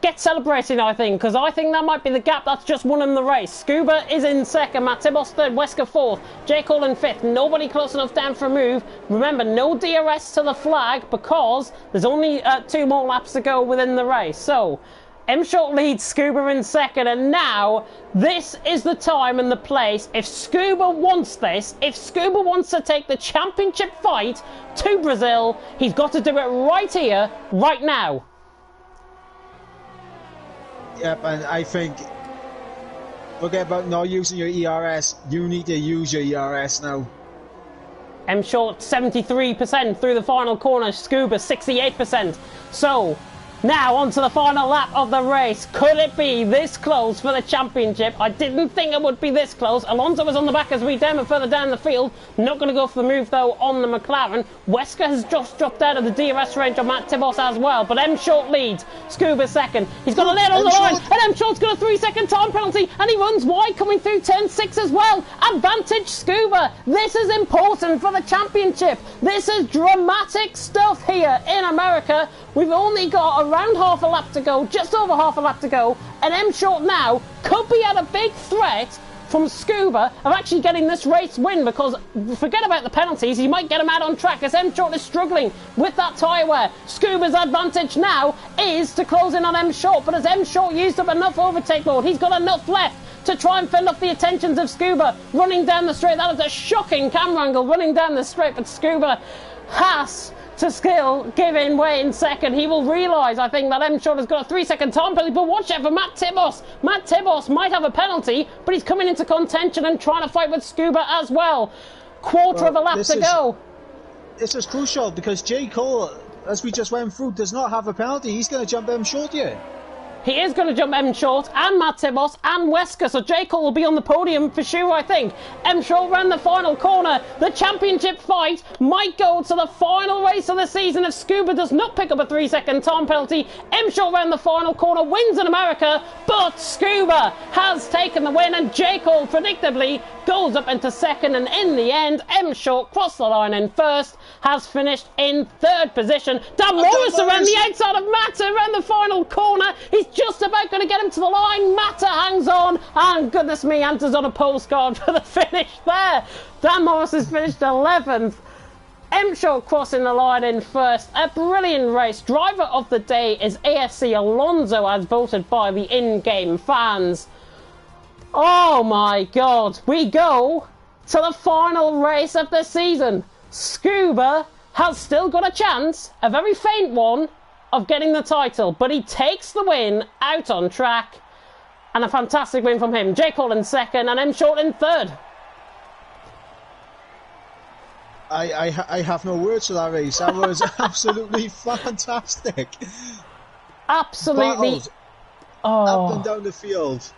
get celebrating, I think, because I think that might be the gap that's just won him the race. Scuba is in second, Matt Tibos third, Wesker fourth, J. Cole in fifth. Nobody close enough down for a move. Remember, no DRS to the flag because there's only 2 more laps to go within the race. So M Short leads, Scuba in second, and now this is the time and the place. If Scuba wants this, if Scuba wants to take the championship fight to Brazil, he's got to do it right here, right now. Yep, and I think, forget about not using your ERS, you need to use your ERS now. M Short 73% through the final corner, Scuba 68%. So now on to the final lap of the race. Could it be this close for the championship? I didn't think it would be this close. Alonso was on the back as we demo further down the field. Not going to go for the move though on the McLaren. Wesker has just dropped out of the DRS range on Matt Tibos as well. But M Short leads. Scuba second. He's got a lid on the line. And M Short's got a 3-second time penalty. And he runs wide coming through turn 6 as well. Advantage Scuba. This is important for the championship. This is dramatic stuff here in America. We've only got around half a lap to go, just over half a lap to go, and M Short now could be at a big threat from Scuba of actually getting this race win, because forget about the penalties, he might get him out on track as M Short is struggling with that tyre wear. Scuba's advantage now is to close in on M Short, but has M Short used up enough overtake mode? He's got enough left to try and fend off the attentions of Scuba running down the straight. That is a shocking camera angle running down the straight, but Scuba has to still giving way in second. He will realise, I think, that M Short has got a 3-second time penalty, but watch out for Matt Tibos. Matt Tibos might have a penalty, but he's coming into contention and trying to fight with Scuba as well. Quarter of a lap to go. This is crucial because J. Cole, as we just went through, does not have a penalty. He's going to jump M Short here. He is going to jump M Short and Matt Tibos and Wesker, so J. Cole will be on the podium for sure, I think. M Short ran the final corner. The championship fight might go to the final race of the season if Scuba does not pick up a 3-second time penalty. M Short ran the final corner, wins in America, but Scuba has taken the win, and J. Cole predictably goes up into second, and in the end, M Short crossed the line in first, has finished in third position. Dan Morris around the outside of Matta around the final corner. He's just about going to get him to the line. Matta hangs on, and goodness me, Anta's on a postcard for the finish there. Dan Morris has finished 11th. M Short crossing the line in first. A brilliant race. Driver of the day is ASC Alonso, as voted by the in-game fans. Oh my god, we go to the final race of the season. Scuba has still got a chance, a very faint one, of getting the title, but he takes the win out on track, and a fantastic win from him. J. Cole in second and M Short in third. I have no words for that race. That was absolutely fantastic. Absolutely. Battles up and down the field.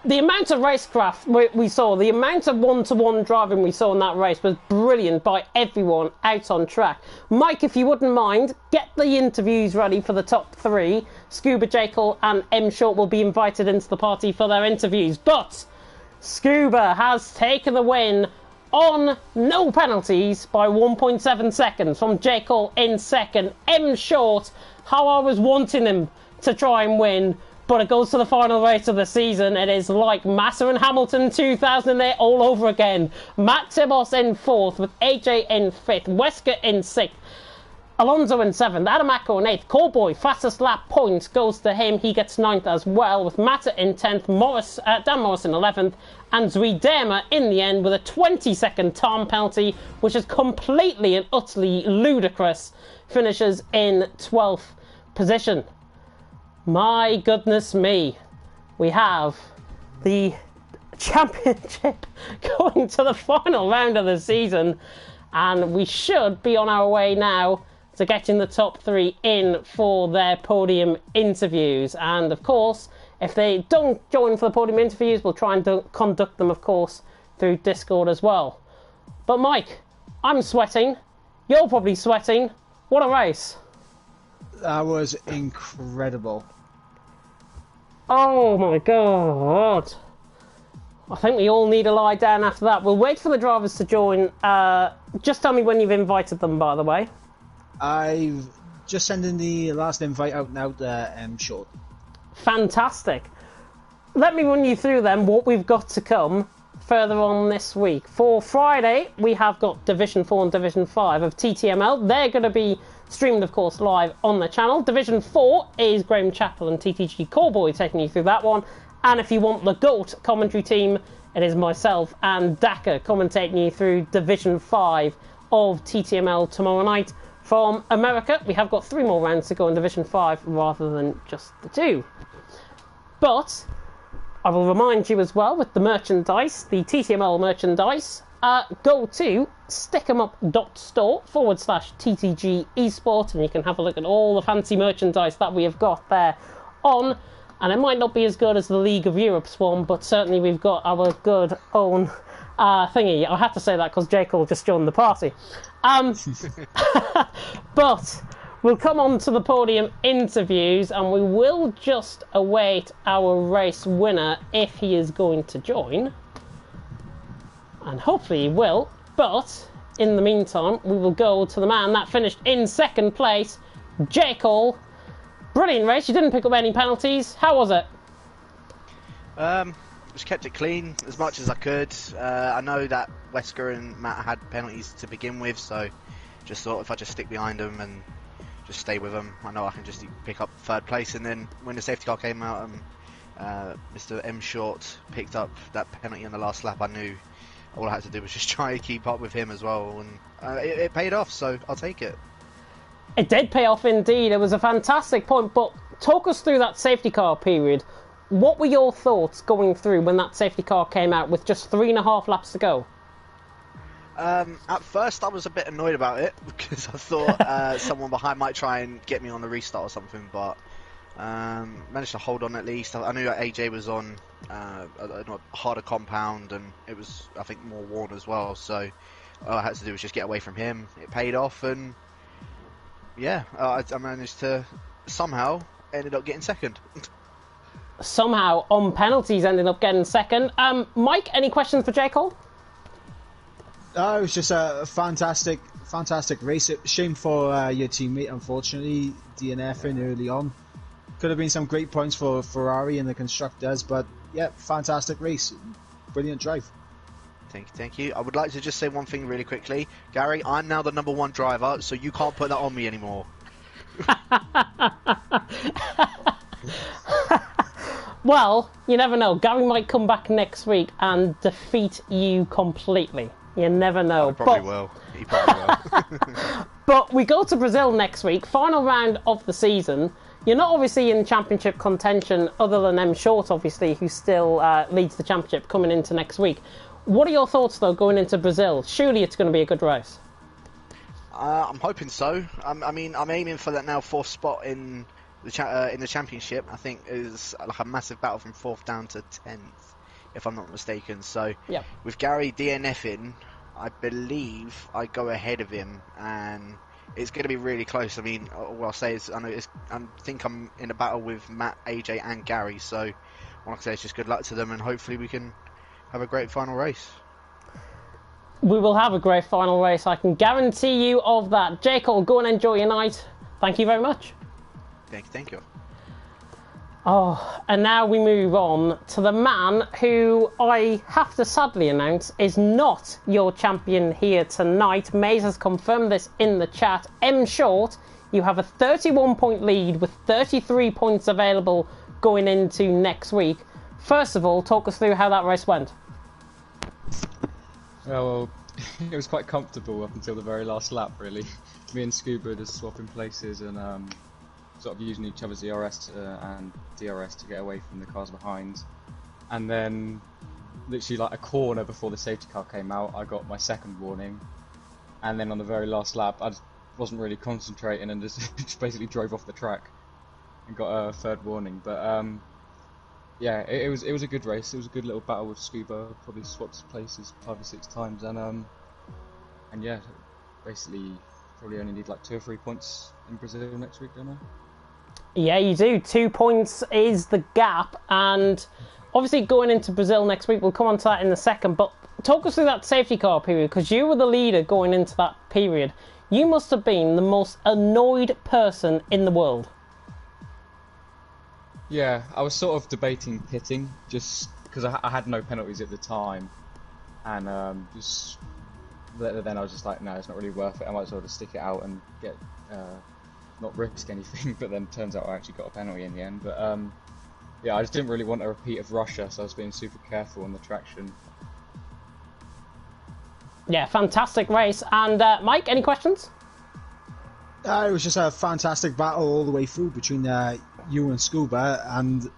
The amount of racecraft we saw, the amount of one-to-one driving we saw in that race was brilliant by everyone out on track. Mike, if you wouldn't mind, get the interviews ready for the top 3. Scuba, J. Cole and M Short will be invited into the party for their interviews. But Scuba has taken the win on no penalties by 1.7 seconds from J. Cole in second. M Short, how I was wanting him to try and win, but it goes to the final race of the season. It is like Massa and Hamilton 2008 all over again. Matt Tibos in 4th with AJ in 5th, Wesker in 6th. Alonso in 7th, Adamaco in 8th, Callboy, fastest lap points goes to him. He gets 9th as well, with Mata in 10th, Dan Morris in 11th, and Zuidema in the end with a 20-second time penalty, which is completely and utterly ludicrous, finishes in 12th position. My goodness me, we have the championship going to the final round of the season, and we should be on our way now to getting the top 3 in for their podium interviews. And of course, if they don't join for the podium interviews, we'll try and conduct them, of course, through Discord as well. But Mike, I'm sweating. You're probably sweating. What a race. That was incredible. Oh my god. I think we all need to lie down after that. We'll wait for the drivers to join. Just tell me when you've invited them, by the way. I've just sending the last invite out now to Short. Fantastic. Let me run you through then what we've got to come further on this week. For Friday, we have got Division 4 and Division 5 of TTML. They're going to be streamed, of course, live on the channel. Division 4 is Graham Chappell and TTG Callboy taking you through that one. And if you want the GOAT commentary team, it is myself and Daka commentating you through Division 5 of TTML tomorrow night. From America, we have got 3 more rounds to go in Division 5 rather than just the 2. But I will remind you as well, with the merchandise, the TTML merchandise, go to stickemup.store/TTG Esport, and you can have a look at all the fancy merchandise that we have got there on. And it might not be as good as the League of Europe's one, but certainly we've got our good own thingy. I have to say that because Jake will just join the party. But we'll come on to the podium interviews, and we will just await our race winner if he is going to join. And hopefully he will. But in the meantime, we will go to the man that finished in 2nd place, Jake Hall. Brilliant race. You didn't pick up any penalties. How was it? Just kept it clean as much as I could. I know that Wesker and Matt had penalties to begin with, so just thought if I just stick behind them and just stay with them, I know I can just pick up 3rd place. And then when the safety car came out and Mr. M. Short picked up that penalty on the last lap, I knew all I had to do was just try to keep up with him as well, and it paid off, so I'll take it. It did pay off indeed. It was a fantastic point, but talk us through that safety car period. What were your thoughts going through when that safety car came out with just 3.5 laps to go? At first I was a bit annoyed about it because I thought someone behind might try and get me on the restart or something, but managed to hold on at least. I knew that AJ was on a harder compound, and it was, I think, more worn as well, so all I had to do was just get away from him. It paid off, and yeah, I managed to somehow ended up getting 2nd. Somehow, on penalties, ended up getting 2nd. Mike, any questions for Jake Hall? It was just a fantastic race. Shame for your teammate, unfortunately, DNFing early on. Could have been some great points for Ferrari and the constructors, but yeah, fantastic race. Brilliant drive. Thank you. I would like to just say one thing really quickly. Gary, I'm now the #1 driver, so you can't put that on me anymore. Well, you never know. Gary might come back next week and defeat you completely. You never know. He probably will. But we go to Brazil next week, final round of the season. You're not obviously in championship contention other than M. Short, obviously, who still leads the championship coming into next week. What are your thoughts, though, going into Brazil? Surely it's going to be a good race. I'm hoping so. I mean, I'm aiming for that now 4th spot in the championship. I think is like a massive battle from 4th down to 10th, if I'm not mistaken. So yep. With Gary DNFing, I believe I go ahead of him, and it's going to be really close. I mean, all I'll say is I think I'm in a battle with Matt, AJ, and Gary. So all I can say is just good luck to them, and hopefully we can have a great final race. We will have a great final race, I can guarantee you of that. Jake, go and enjoy your night. Thank you very much. Thank you. Oh, and now we move on to the man who I have to sadly announce is not your champion here tonight. Maze has confirmed this in the chat. M Short, you have a 31-point lead with 33 points available going into next week. First of all, talk us through how that race went. Well, it was quite comfortable up until the very last lap, really. Me and Scuba just swapping places and sort of using each other's ERS and DRS to get away from the cars behind. And then, literally like a corner before the safety car came out, I got my second warning. And then on the very last lap, I just wasn't really concentrating and just basically drove off the track and got a third warning. But yeah, it was a good race. It was a good little battle with Scuba. Probably swapped places 5 or 6 times, and yeah, basically probably only need like 2 or 3 points in Brazil next week, don't I? Yeah, you do. 2 points is the gap, and obviously going into Brazil next week, we'll come on to that in a second, but talk us through that safety car period, because you were the leader going into that period. You must have been the most annoyed person in the world. Yeah, I was sort of debating pitting, just because I had no penalties at the time, and then I was just like, no, it's not really worth it, I might as well just stick it out and get not risk anything. But then turns out I actually got a penalty in the end. But yeah, I just didn't really want a repeat of Russia, so I was being super careful on the traction. Yeah, fantastic race. And Mike, any questions? It was just a fantastic battle all the way through between you and Scuba, and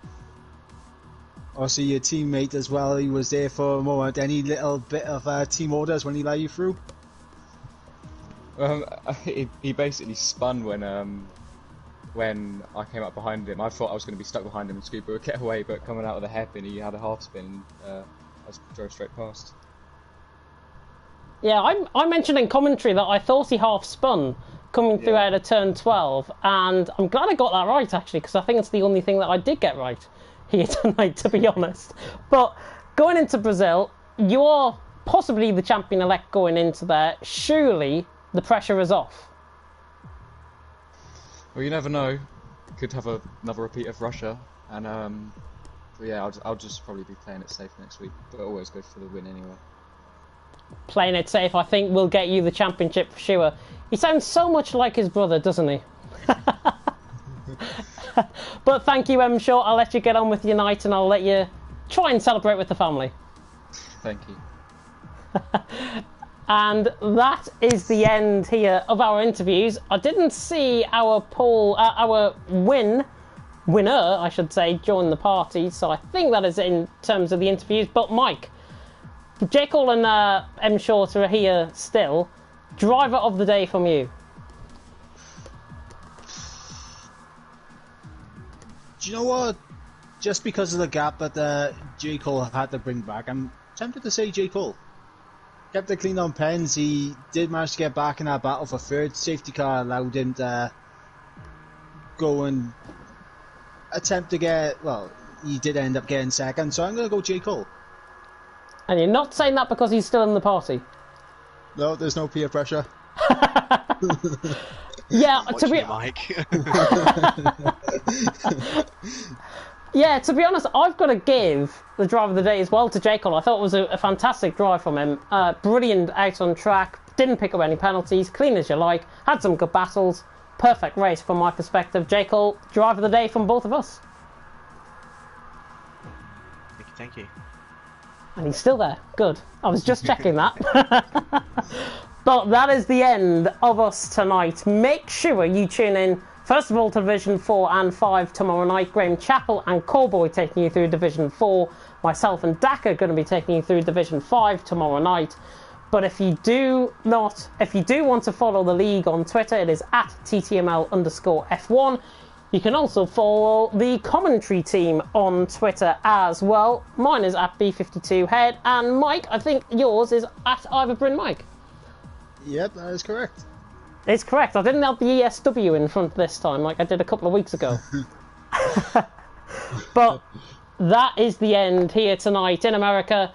obviously your teammate as well. He was there for a moment. Any little bit of team orders when he let you through? He basically spun when I came up behind him. I thought I was going to be stuck behind him and Scuba would get away, but coming out of the hairpin, he had a half spin. I drove straight past. Yeah, I mentioned in commentary that I thought he half spun coming through out of turn 12, and I'm glad I got that right actually, because I think it's the only thing that I did get right here tonight, to be honest. But going into Brazil, you are possibly the champion-elect going into there. Surely the pressure is off. Well, you never know. Could have another repeat of Russia, and so yeah, I'll just probably be playing it safe next week, but always go for the win anyway. Playing it safe, I think, will get you the championship for sure. He sounds so much like his brother, doesn't he? But thank you, M Short. I'll let you get on with your night, and I'll let you try and celebrate with the family. Thank you. And that is the end here of our interviews. I didn't see our poll, our winner, I should say, join the party, so I think that is in terms of the interviews. But Mike, J. Cole and M. Short are here still. Driver of the day from you. Do you know what? Just because of the gap that J. Cole had to bring back, I'm tempted to say J. Cole. Kept it clean on pens. He did manage to get back in that battle for third. Safety car allowed him to go and attempt to get, well, he did end up getting second, so I'm going to go J. Cole. And you're not saying that because he's still in the party? No, there's no peer pressure. Yeah, to be Mike. Yeah, to be honest, I've got to give the driver of the day as well to J. Cole. I thought it was a fantastic drive from him. Brilliant out on track, didn't pick up any penalties, clean as you like, had some good battles, perfect race from my perspective. J. Cole, driver of the day from both of us. Thank you. And he's still there. Good. I was just checking that. But that is the end of us tonight. Make sure you tune in, first of all, to Division 4 and 5 tomorrow night. Graham Chappell and Cowboy taking you through Division 4. Myself and Dak are going to be taking you through Division 5 tomorrow night. But if you do want to follow the league on Twitter, it is at TTML_F1. You can also follow the commentary team on Twitter as well. Mine is at B52Head, and Mike, I think yours is at Iverbryn Mike. Yep, that is correct. It's correct. I didn't have the ESW in front this time like I did a couple of weeks ago. But that is the end here tonight in America,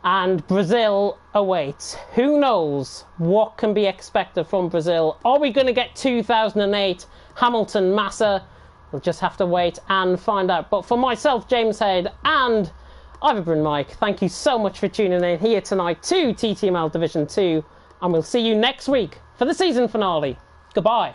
and Brazil awaits. Who knows what can be expected from Brazil? Are we going to get 2008 Hamilton Massa? We'll just have to wait and find out. But for myself, James Head, and Ivan Mike, thank you so much for tuning in here tonight to TTML Division 2, and we'll see you next week for the season finale. Goodbye.